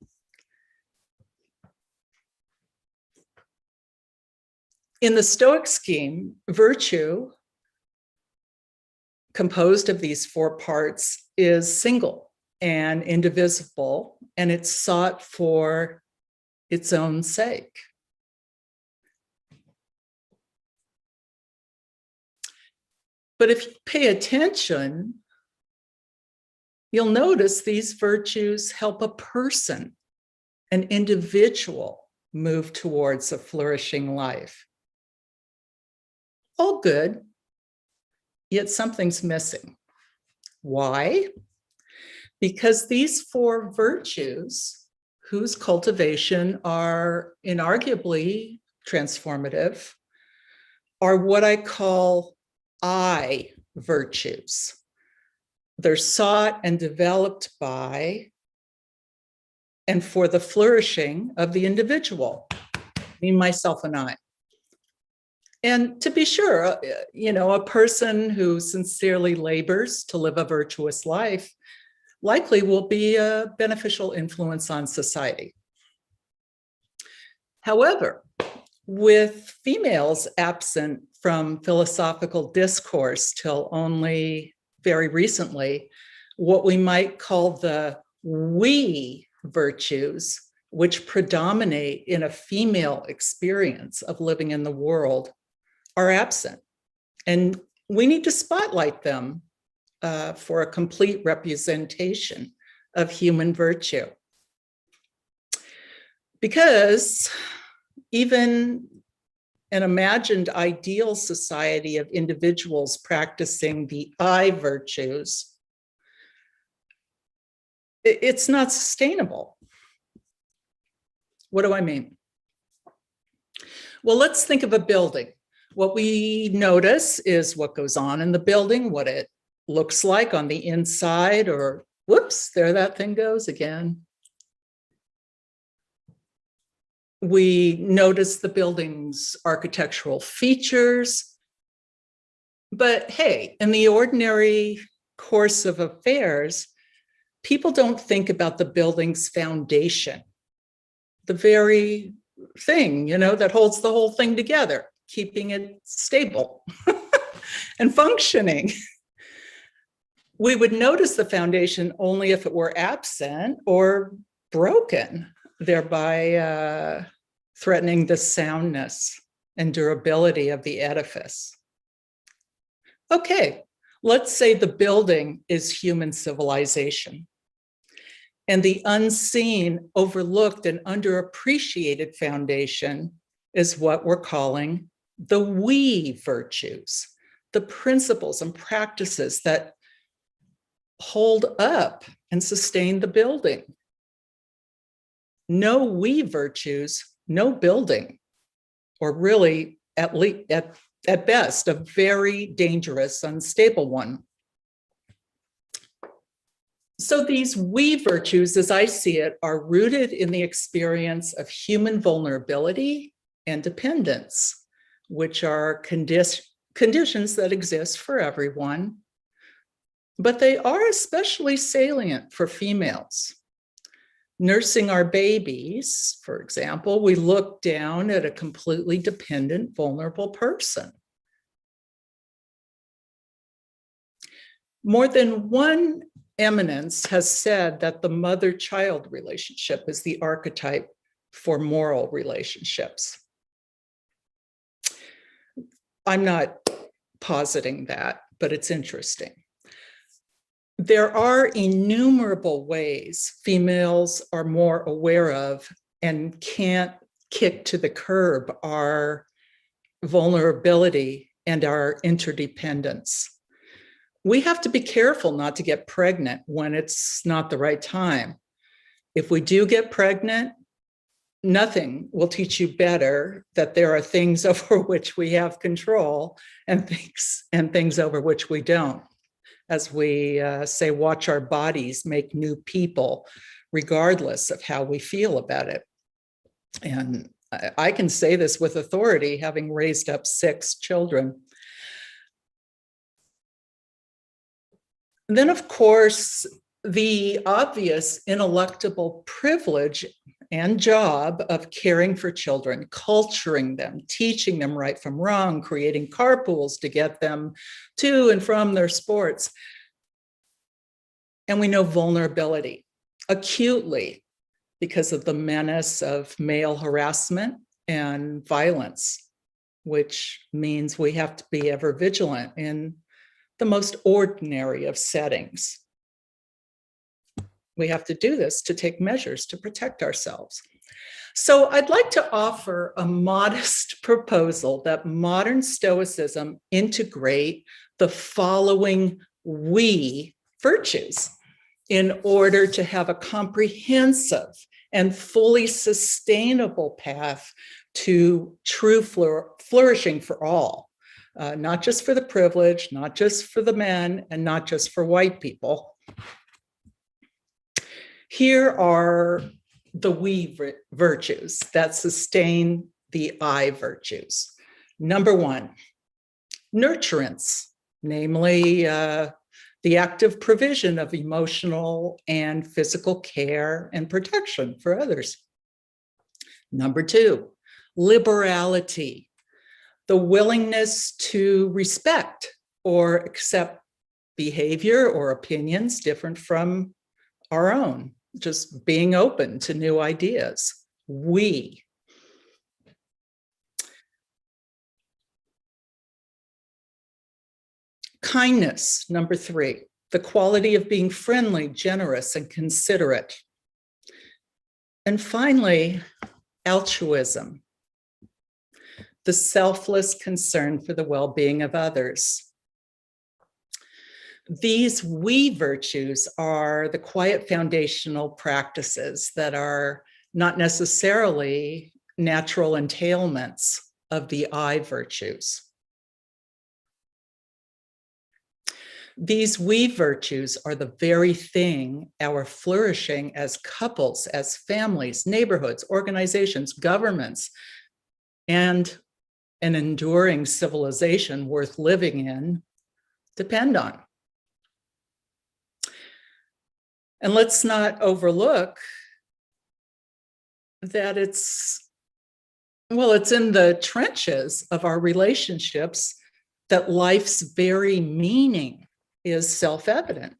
In the Stoic scheme, virtue, composed of these 4 parts, is single and indivisible, and it's sought for its own sake. But if you pay attention, you'll notice these virtues help a person, an individual, move towards a flourishing life. All good, yet something's missing. Why? Because these 4 virtues, whose cultivation are inarguably transformative, are what I call I virtues. They're sought and developed by and for the flourishing of the individual, me, myself, and I. And to be sure, a person who sincerely labors to live a virtuous life likely will be a beneficial influence on society. However, with females absent from philosophical discourse till only very recently, what we might call the we virtues, which predominate in a female experience of living in the world, are absent. And we need to spotlight them for a complete representation of human virtue. Because even an imagined ideal society of individuals practicing the I virtues, it's not sustainable. What do I mean? Well, let's think of a building. What we notice is what goes on in the building, what it looks like on the inside, or whoops, there that thing goes again. We notice the building's architectural features, but hey, in the ordinary course of affairs, people don't think about the building's foundation, the very thing, that holds the whole thing together, keeping it stable and functioning. We would notice the foundation only if it were absent or broken, thereby threatening the soundness and durability of the edifice. Okay, let's say the building is human civilization, and the unseen, overlooked, and underappreciated foundation is what we're calling the we virtues, the principles and practices that hold up and sustain the building. No we virtues, no building, or really at least at best a very dangerous, unstable one. So these we virtues, as I see it, are rooted in the experience of human vulnerability and dependence, which are conditions that exist for everyone, but they are especially salient for females. Nursing our babies, for example, we look down at a completely dependent, vulnerable person. More than one eminence has said that the mother-child relationship is the archetype for moral relationships. I'm not positing that, but it's interesting. There are innumerable ways females are more aware of and can't kick to the curb our vulnerability and our interdependence. We have to be careful not to get pregnant when it's not the right time. If we do get pregnant, nothing will teach you better that there are things over which we have control and things over which we don't. As we say, watch our bodies make new people, regardless of how we feel about it. And I can say this with authority, having raised up 6 children. Then, of course, the obvious ineluctable privilege and job of caring for children, culturing them, teaching them right from wrong, creating carpools to get them to and from their sports. And we know vulnerability acutely because of the menace of male harassment and violence, which means we have to be ever vigilant in the most ordinary of settings. We have to do this to take measures to protect ourselves. So I'd like to offer a modest proposal that modern Stoicism integrate the following we virtues in order to have a comprehensive and fully sustainable path to true flourishing for all. Not just for the privileged, not just for the men, and not just for white people. Here are the we virtues that sustain the I virtues. Number 1, nurturance, namely the active provision of emotional and physical care and protection for others. Number 2, liberality, the willingness to respect or accept behavior or opinions different from our own, just being open to new ideas. We. Kindness, number 3, the quality of being friendly, generous, and considerate. And finally, altruism, the selfless concern for the well-being of others. These we virtues are the quiet foundational practices that are not necessarily natural entailments of the I virtues. These we virtues are the very thing our flourishing as couples, as families, neighborhoods, organizations, governments, and an enduring civilization worth living in depend on. And let's not overlook that it's in the trenches of our relationships that life's very meaning is self-evident.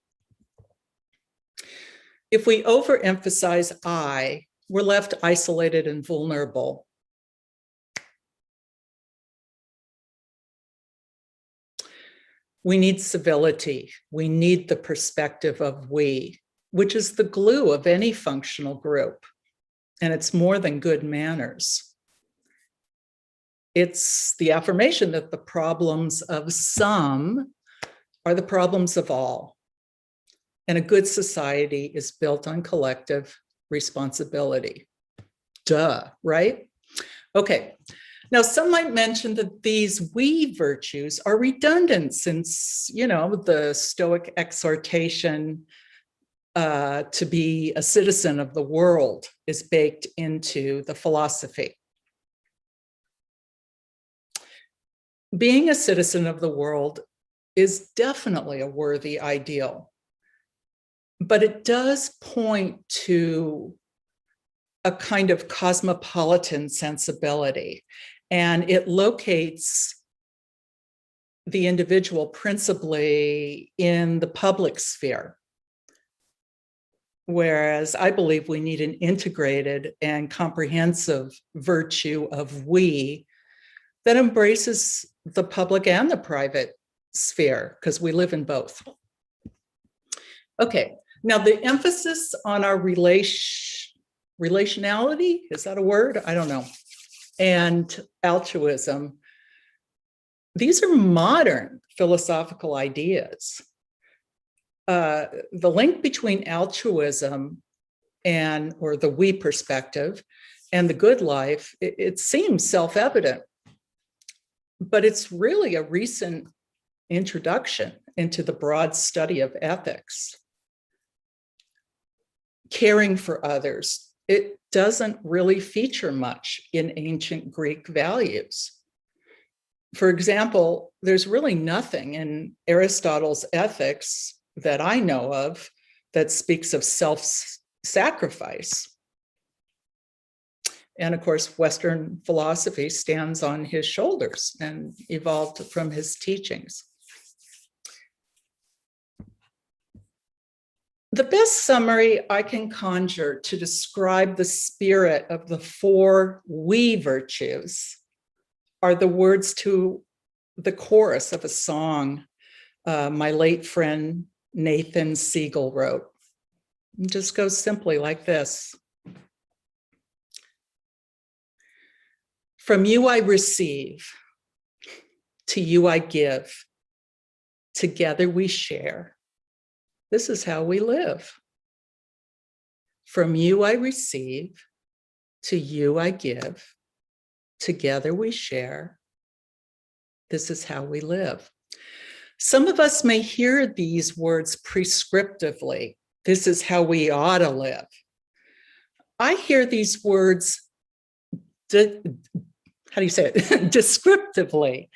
If we overemphasize I, we're left isolated and vulnerable. We need civility. We need the perspective of we, which is the glue of any functional group. And it's more than good manners. It's the affirmation that the problems of some are the problems of all. And a good society is built on collective responsibility. Duh, right? Okay. Now, some might mention that these we virtues are redundant since, the Stoic exhortation to be a citizen of the world is baked into the philosophy. Being a citizen of the world is definitely a worthy ideal, but it does point to a kind of cosmopolitan sensibility, and it locates the individual principally in the public sphere. Whereas I believe we need an integrated and comprehensive virtue of we that embraces the public and the private sphere, because we live in both. Okay, now the emphasis on our relationality, is that a word? I don't know. And altruism, these are modern philosophical ideas. The link between altruism or the we perspective and the good life, it seems self-evident, but it's really a recent introduction into the broad study of ethics. Caring for others, it doesn't really feature much in ancient Greek values. For example, there's really nothing in Aristotle's Ethics that I know of that speaks of self-sacrifice. And of course, Western philosophy stands on his shoulders and evolved from his teachings. The best summary I can conjure to describe the spirit of the 4 we virtues are the words to the chorus of a song my late friend Nathan Siegel wrote. It just goes simply like this. From you I receive, to you I give. Together we share. This is how we live. From you I receive, to you I give. Together we share. This is how we live. Some of us may hear these words prescriptively. This is how we ought to live. I hear these words, descriptively.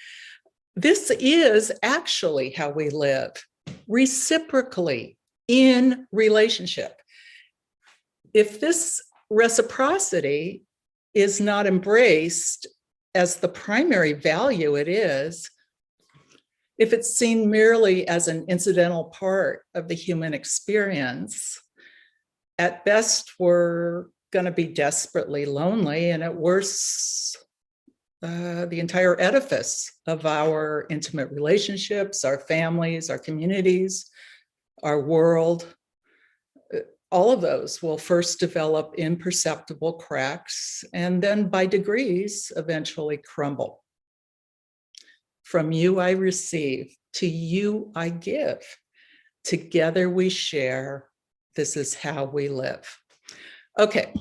This is actually how we live, reciprocally, in relationship. If this reciprocity is not embraced as the primary value it is, if it's seen merely as an incidental part of the human experience, at best, we're going to be desperately lonely, and at worst, the entire edifice of our intimate relationships, our families, our communities, our world, all of those will first develop imperceptible cracks and then by degrees eventually crumble. From you I receive, to you I give. Together we share. This is how we live. Okay,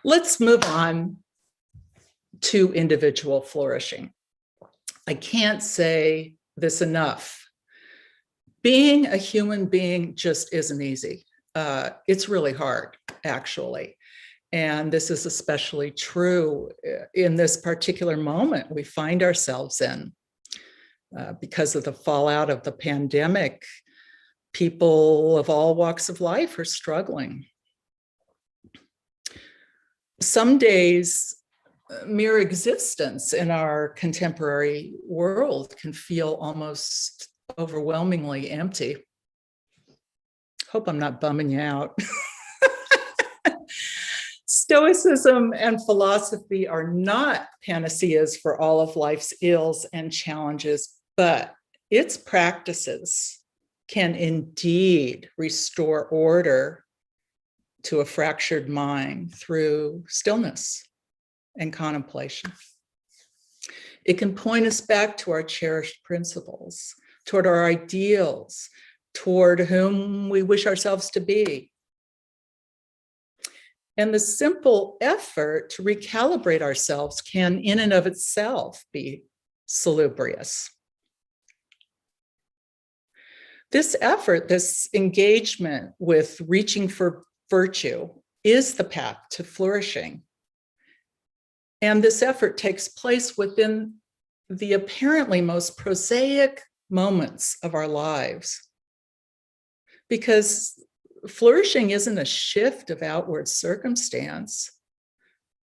let's move on to individual flourishing. I can't say this enough. Being a human being just isn't easy. It's really hard, actually. And this is especially true in this particular moment we find ourselves in. Because of the fallout of the pandemic, people of all walks of life are struggling. Some days, mere existence in our contemporary world can feel almost overwhelmingly empty. Hope I'm not bumming you out. Stoicism and philosophy are not panaceas for all of life's ills and challenges, but its practices can indeed restore order to a fractured mind through stillness and contemplation. It can point us back to our cherished principles, toward our ideals, toward whom we wish ourselves to be. And the simple effort to recalibrate ourselves can, in and of itself, be salubrious. This effort, this engagement with reaching for virtue is the path to flourishing. And this effort takes place within the apparently most prosaic moments of our lives. Because flourishing isn't a shift of outward circumstance.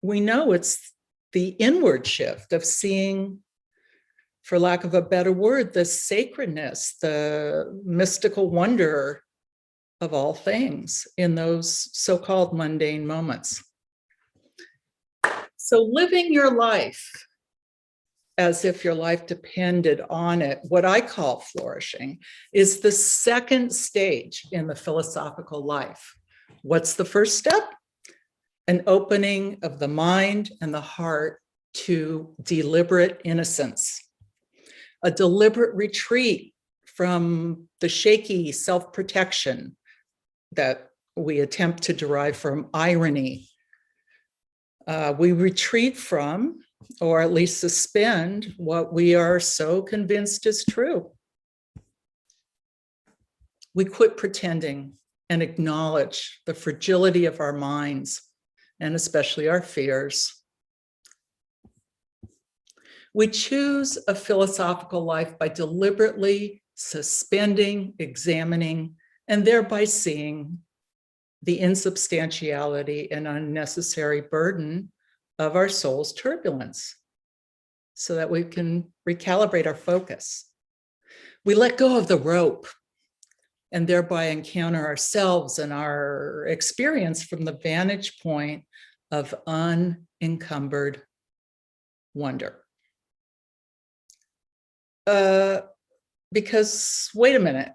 We know it's the inward shift of seeing, for lack of a better word, the sacredness, the mystical wonder of all things in those so-called mundane moments. So living your life as if your life depended on it, what I call flourishing, is the second stage in the philosophical life. What's the first step? An opening of the mind and the heart to deliberate innocence, a deliberate retreat from the shaky self-protection that we attempt to derive from irony. We retreat from, or at least suspend, what we are so convinced is true. We quit pretending and acknowledge the fragility of our minds, and especially our fears. We choose a philosophical life by deliberately suspending, examining, and thereby seeing the insubstantiality and unnecessary burden of our soul's turbulence so that we can recalibrate our focus. We let go of the rope and thereby encounter ourselves and our experience from the vantage point of unencumbered wonder. Because, wait a minute,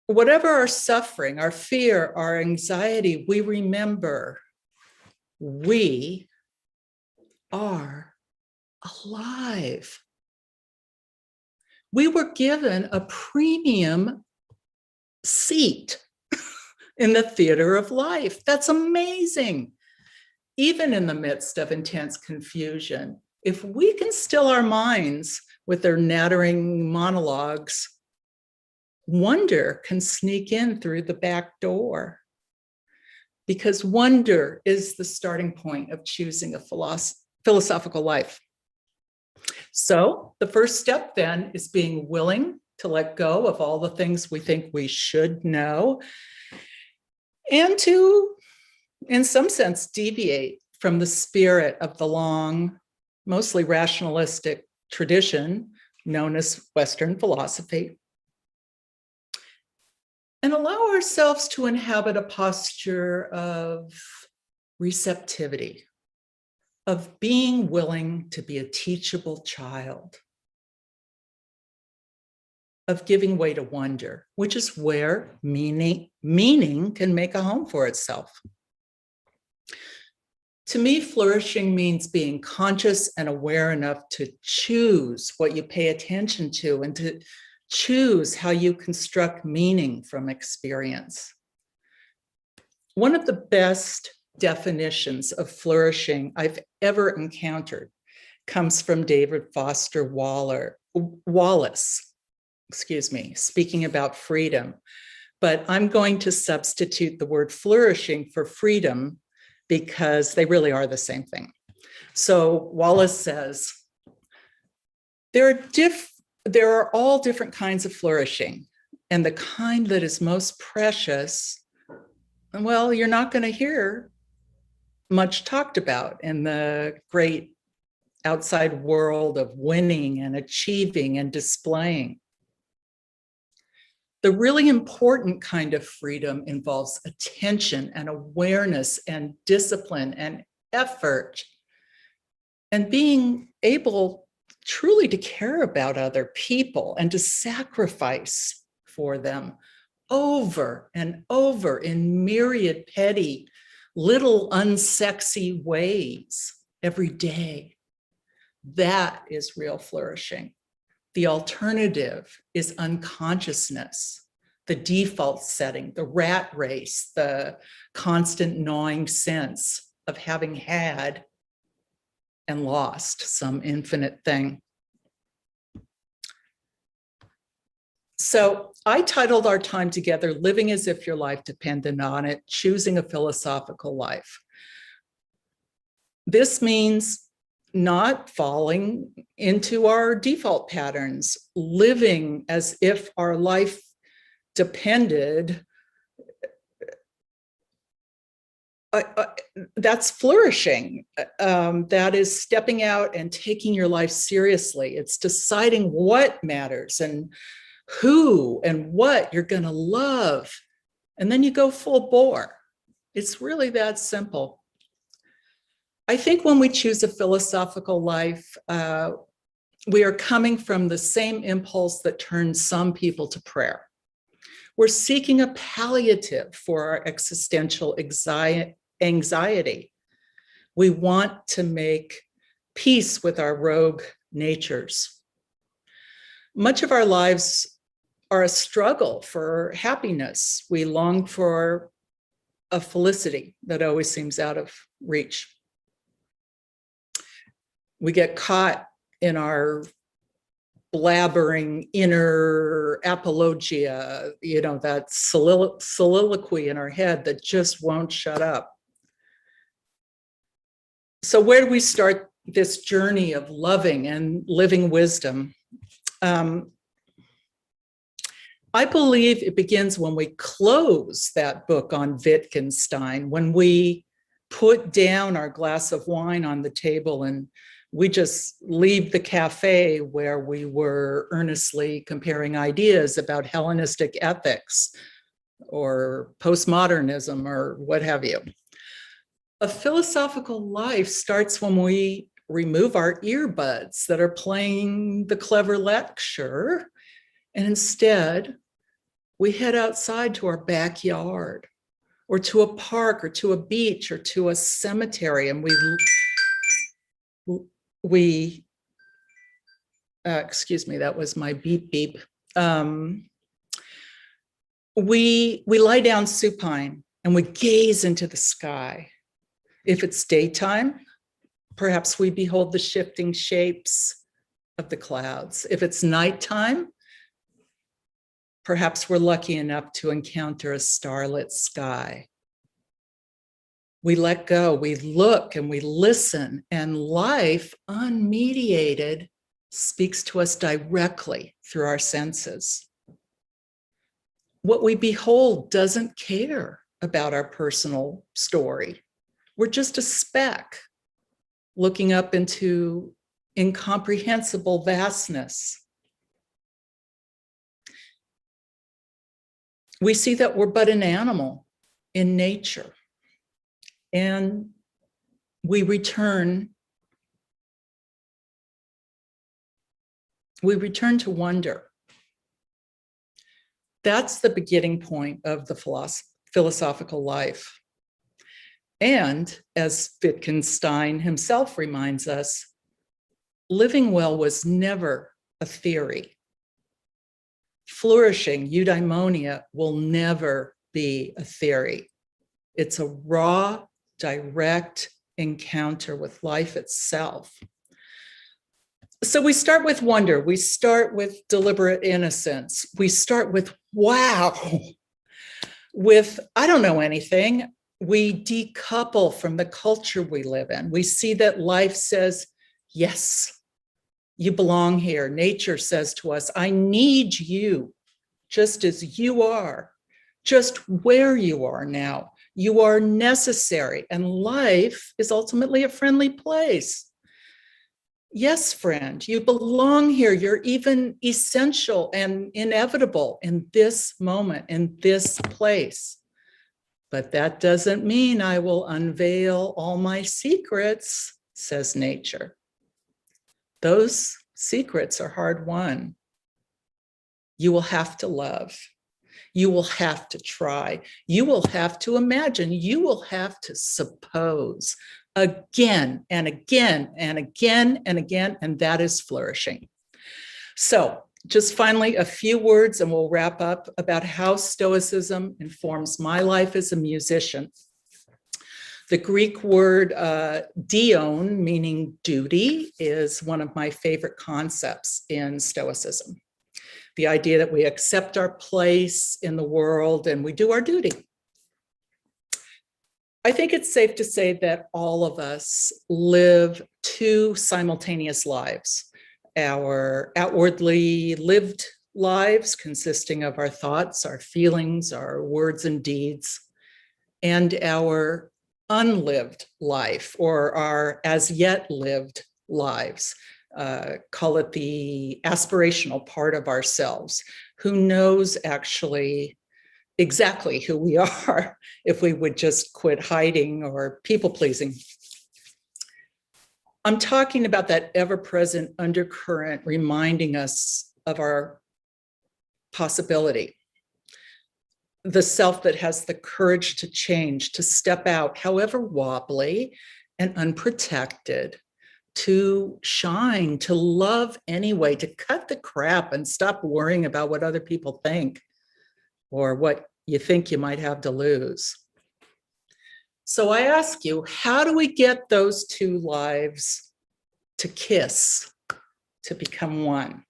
whatever our suffering, our fear, our anxiety, we remember we are alive. We were given a premium seat in the theater of life. That's amazing. Even in the midst of intense confusion, if we can still our minds with their nattering monologues, wonder can sneak in through the back door, because wonder is the starting point of choosing a philosophical life. So the first step then is being willing to let go of all the things we think we should know, and to, in some sense, deviate from the spirit of the long, mostly rationalistic tradition known as Western philosophy, and allow ourselves to inhabit a posture of receptivity, of being willing to be a teachable child, of giving way to wonder, which is where meaning can make a home for itself. To me, flourishing means being conscious and aware enough to choose what you pay attention to and to choose how you construct meaning from experience. One of the best definitions of flourishing I've ever encountered comes from David Foster Wallace, speaking about freedom. But I'm going to substitute the word flourishing for freedom because they really are the same thing. So Wallace says, there are all different kinds of flourishing, and the kind that is most precious, well, you're not going to hear much talked about in the great outside world of winning and achieving and displaying. The really important kind of freedom involves attention and awareness and discipline and effort, and being able truly to care about other people and to sacrifice for them over and over in myriad petty, little unsexy ways every day. That is real flourishing. The alternative is unconsciousness, the default setting, the rat race, the constant gnawing sense of having had and lost some infinite thing. So I titled our time together, Living as If Your Life Depended on It, Choosing a Philosophical Life. This means not falling into our default patterns, living as if our life depended. That's flourishing. That is stepping out and taking your life seriously. It's deciding what matters and who and what you're going to love. And then you go full bore. It's really that simple. I think when we choose a philosophical life, we are coming from the same impulse that turns some people to prayer. We're seeking a palliative for our existential anxiety. We want to make peace with our rogue natures. Much of our lives are a struggle for happiness. We long for a felicity that always seems out of reach. We get caught in our blabbering inner apologia, that soliloquy in our head that just won't shut up. So where do we start this journey of loving and living wisdom? I believe it begins when we close that book on Wittgenstein, when we put down our glass of wine on the table and we just leave the cafe where we were earnestly comparing ideas about Hellenistic ethics or postmodernism or what have you. A philosophical life starts when we remove our earbuds that are playing the clever lecture, and instead we head outside to our backyard or to a park or to a beach or to a cemetery, and we excuse me, that was my beep beep. We lie down supine and we gaze into the sky. If it's daytime, perhaps we behold the shifting shapes of the clouds. If it's nighttime, perhaps we're lucky enough to encounter a starlit sky. We let go, we look and we listen, and life, unmediated, speaks to us directly through our senses. What we behold doesn't care about our personal story. We're just a speck looking up into incomprehensible vastness. We see that we're but an animal in nature. And we return to wonder. That's the beginning point of the philosophical life. And as Wittgenstein himself reminds us, living well was never a theory. Flourishing, eudaimonia, will never be a theory. It's a raw, direct encounter with life itself. So we start with wonder. We start with deliberate innocence. We start with wow. With I don't know anything. We decouple from the culture we live in. We see that life says, yes, you belong here. Nature says to us, I need you just as you are, just where you are now. You are necessary, and life is ultimately a friendly place. Yes, friend, you belong here. You're even essential and inevitable in this moment, in this place. But that doesn't mean I will unveil all my secrets, says nature. Those secrets are hard won. You will have to love. You will have to try. You will have to imagine. You will have to suppose again and again and again and again, and that is flourishing. So just finally, a few words and we'll wrap up about how Stoicism informs my life as a musician. The Greek word dion, meaning duty, is one of my favorite concepts in Stoicism. the idea that we accept our place in the world and we do our duty. I think it's safe to say that all of us live two simultaneous lives. Our outwardly lived lives consisting of our thoughts, our feelings, our words and deeds, and our unlived life, or our as yet lived lives. Call it the aspirational part of ourselves, who knows actually exactly who we are if we would just quit hiding or people pleasing. I'm talking about that ever-present undercurrent reminding us of our possibility. The self that has the courage to change, to step out, however wobbly and unprotected, to shine, to love anyway, to cut the crap and stop worrying about what other people think or what you think you might have to lose. So I ask you, how do we get those two lives to kiss, to become one?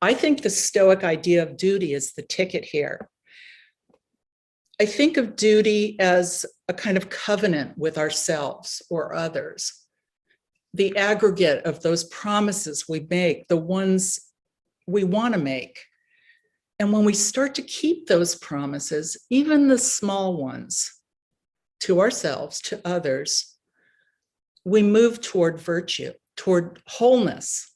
I think the Stoic idea of duty is the ticket here. I think of duty as a kind of covenant with ourselves or others, the aggregate of those promises we make, the ones we want to make. And when we start to keep those promises, even the small ones, to ourselves, to others, we move toward virtue, toward wholeness.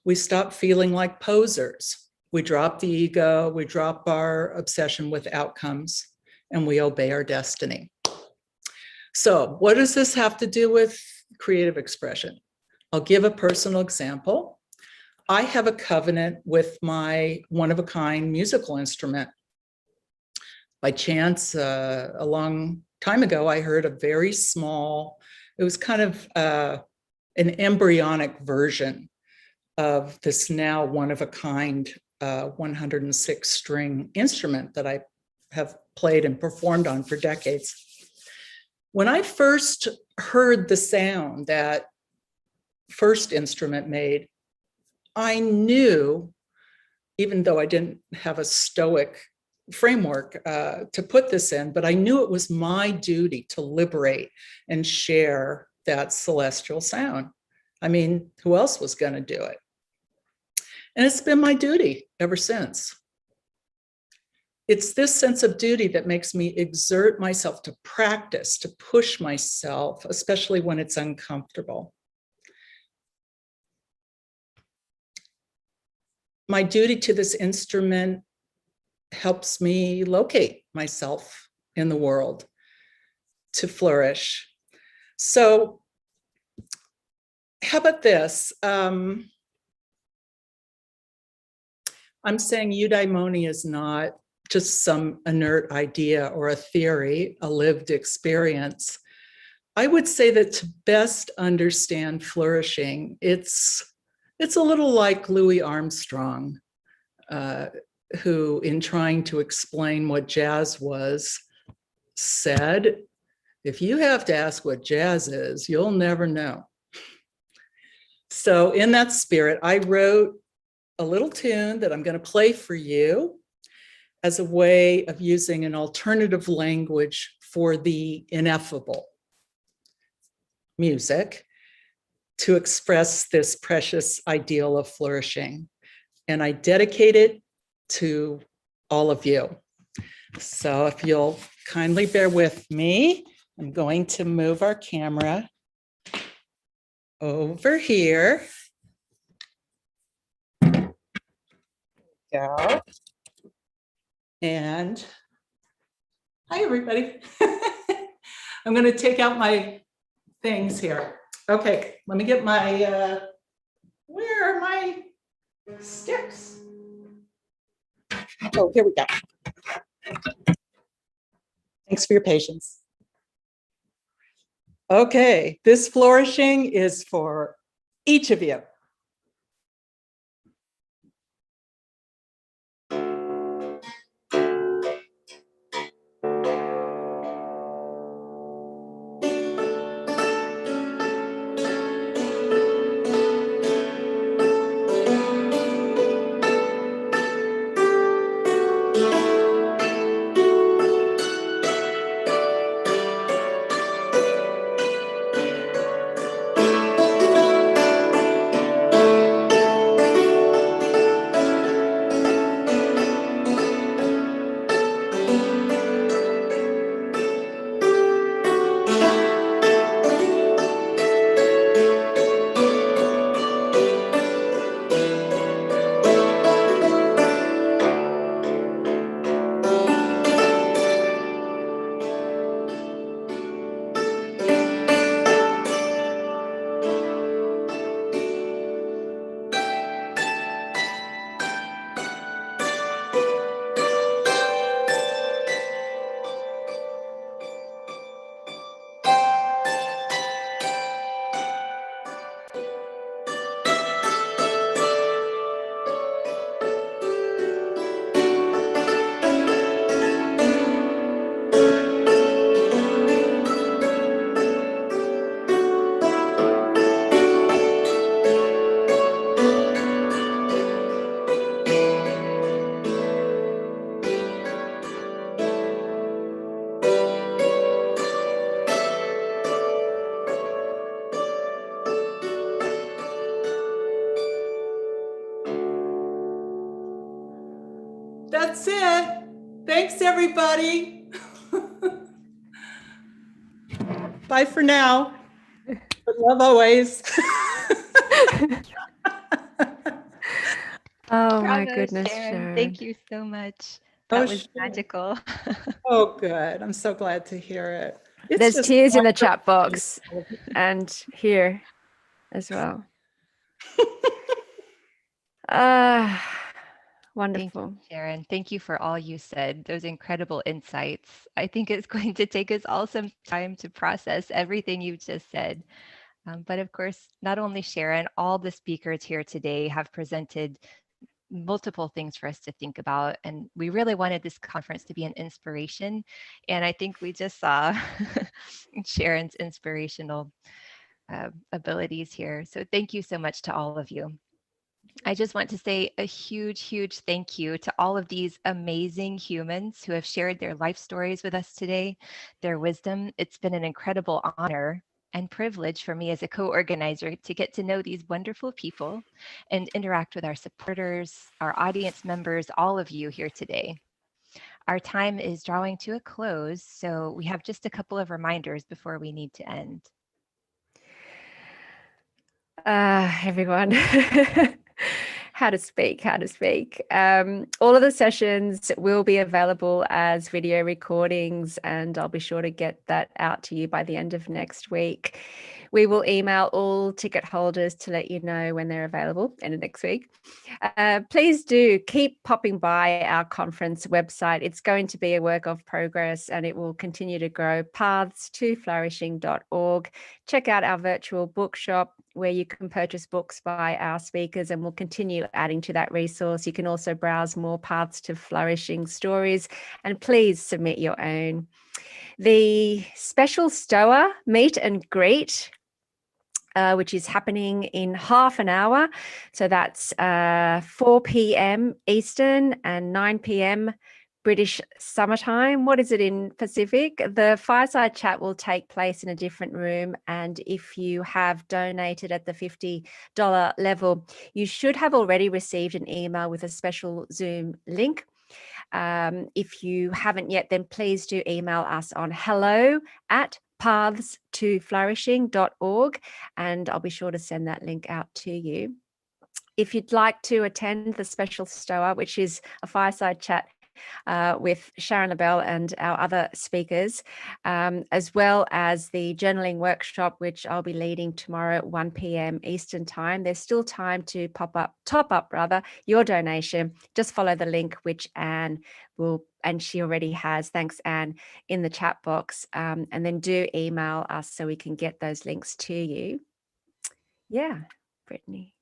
We stop feeling like posers. We drop the ego, we drop our obsession with outcomes, and we obey our destiny. So what does this have to do with creative expression? I'll give a personal example. I have a covenant with my one-of-a-kind musical instrument. By chance, a long time ago, I heard a very small, it was kind of an embryonic version of this now one-of-a-kind 106-string instrument that I have played and performed on for decades. When I first heard the sound that first instrument made, I knew, even though I didn't have a Stoic framework to put this in, but I knew it was my duty to liberate and share that celestial sound. I mean, who else was going to do it? And it's been my duty ever since. It's this sense of duty that makes me exert myself to practice, to push myself, especially when it's uncomfortable. My duty to this instrument helps me locate myself in the world, to flourish. So how about this? I'm saying eudaimonia is not just some inert idea or a theory, a lived experience. I would say that to best understand flourishing, it's a little like Louis Armstrong, who, in trying to explain what jazz was, said, if you have to ask what jazz is, you'll never know. So in that spirit, I wrote a little tune that I'm going to play for you as a way of using an alternative language for the ineffable music to express this precious ideal of flourishing. And I dedicate it to all of you. So if you'll kindly bear with me, I'm going to move our camera over here. Go. And hi, everybody. I'm going to take out my things here. Okay, let me get my, where are my sticks? Oh, here we go. Thanks for your patience. Okay, this flourishing is for each of you. Thanks, everybody. Bye for now. But love always. Oh my Bravo, goodness, Sharon. Sharon. Thank you so much. Oh, That was sure. magical. Oh, good. I'm so glad to hear it. It's There's just tears in the wonderful. chat box and here as well. Thank you, Wonderful. Sharon. Thank you for all you said. Those incredible insights. I think it's going to take us all some time to process everything you just said. But of course, not only Sharon, all the speakers here today have presented multiple things for us to think about. And we really wanted this conference to be an inspiration. And I think we just saw Sharon's inspirational abilities here. So thank you so much to all of you. I just want to say a huge, huge thank you to all of these amazing humans who have shared their life stories with us today, their wisdom. It's been an incredible honor and privilege for me as a co-organizer to get to know these wonderful people and interact with our supporters, our audience members, all of you here today. Our time is drawing to a close, so we have just a couple of reminders before we need to end. Everyone. How to speak. All of the sessions will be available as video recordings, and I'll be sure to get that out to you by the end of next week. We will email all ticket holders to let you know when they're available end of next week. Please do keep popping by our conference website. It's going to be a work of progress and it will continue to grow. PathsToFlourishing.org. Check out our virtual bookshop where you can purchase books by our speakers, and we'll continue adding to that resource. You can also browse more Paths to Flourishing stories, and please submit your own. The special Stoa meet and greet, which is happening in half an hour. So that's 4 p.m. Eastern and 9 p.m. British summertime. What is it in Pacific? The fireside chat will take place in a different room. And if you have donated at the $50 level, you should have already received an email with a special Zoom link. If you haven't yet, then please do email us on hello@PathsToFlourishing.org, and I'll be sure to send that link out to you. If you'd like to attend the special Stoa, which is a fireside chat with Sharon Lebell and our other speakers, as well as the journaling workshop, which I'll be leading tomorrow at 1 p.m. Eastern time. There's still time to top up your donation. Just follow the link, which Anne will, and she already has, thanks Anne, in the chat box. And then do email us so we can get those links to you. Yeah, Brittany.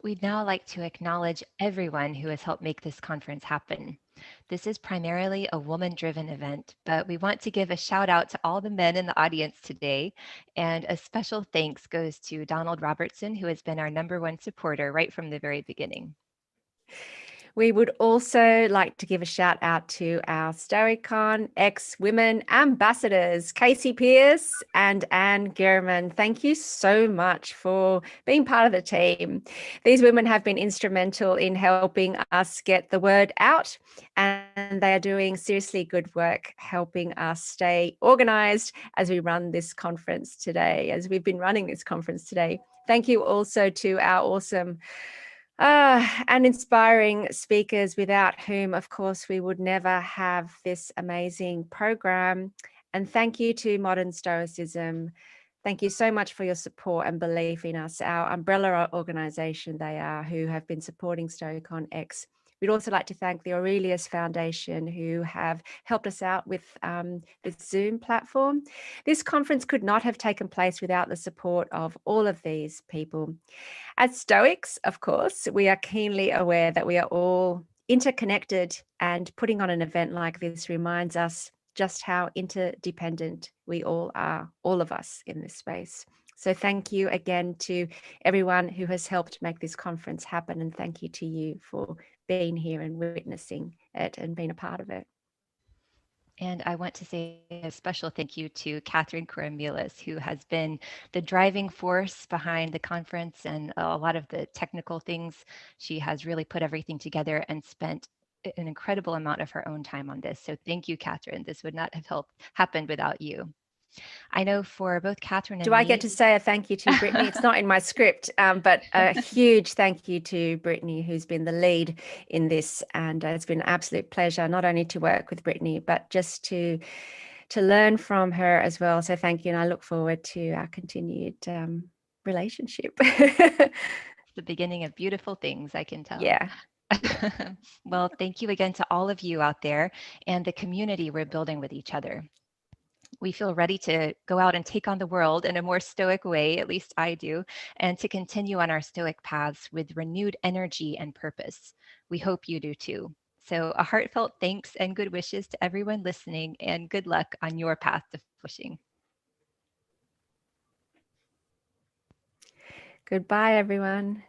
We'd now like to acknowledge everyone who has helped make this conference happen. This is primarily a woman-driven event, but we want to give a shout out to all the men in the audience today. And a special thanks goes to Donald Robertson, who has been our #1 supporter right from the very beginning. We would also like to give a shout out to our Stoicon-x women ambassadors, Kasey Pierce and Anne German. Thank you so much for being part of the team. These women have been instrumental in helping us get the word out, and they are doing seriously good work helping us stay organized as we run this conference today, as we've been running this conference today. Thank you also to our awesome and inspiring speakers, without whom, of course, we would never have this amazing program. And thank you to Modern Stoicism. Thank you so much for your support and belief in us, our umbrella organization they are, who have been supporting Stoicon-x. We'd also like to thank the Aurelius Foundation, who have helped us out with this Zoom platform. This conference could not have taken place without the support of all of these people. As Stoics, of course, we are keenly aware that we are all interconnected, and putting on an event like this reminds us just how interdependent we all are, all of us in this space. So thank you again to everyone who has helped make this conference happen, and thank you to you for being here and witnessing it and being a part of it. And I want to say a special thank you to Kathryn Koromilas, who has been the driving force behind the conference and a lot of the technical things. She has really put everything together and spent an incredible amount of her own time on this. So thank you, Kathryn. This would not have happened without you. I know for both Kathryn and Do I me, get to say a thank you to Brittany? It's not in my script, but a huge thank you to Brittany, who's been the lead in this. And it's been an absolute pleasure, not only to work with Brittany, but just to learn from her as well. So thank you. And I look forward to our continued relationship. the beginning of beautiful things, I can tell. Yeah. Well, thank you again to all of you out there and the community we're building with each other. We feel ready to go out and take on the world in a more stoic way, at least I do, and to continue on our stoic paths with renewed energy and purpose. We hope you do too. So a heartfelt thanks and good wishes to everyone listening, and good luck on your path to flourishing. Goodbye, everyone.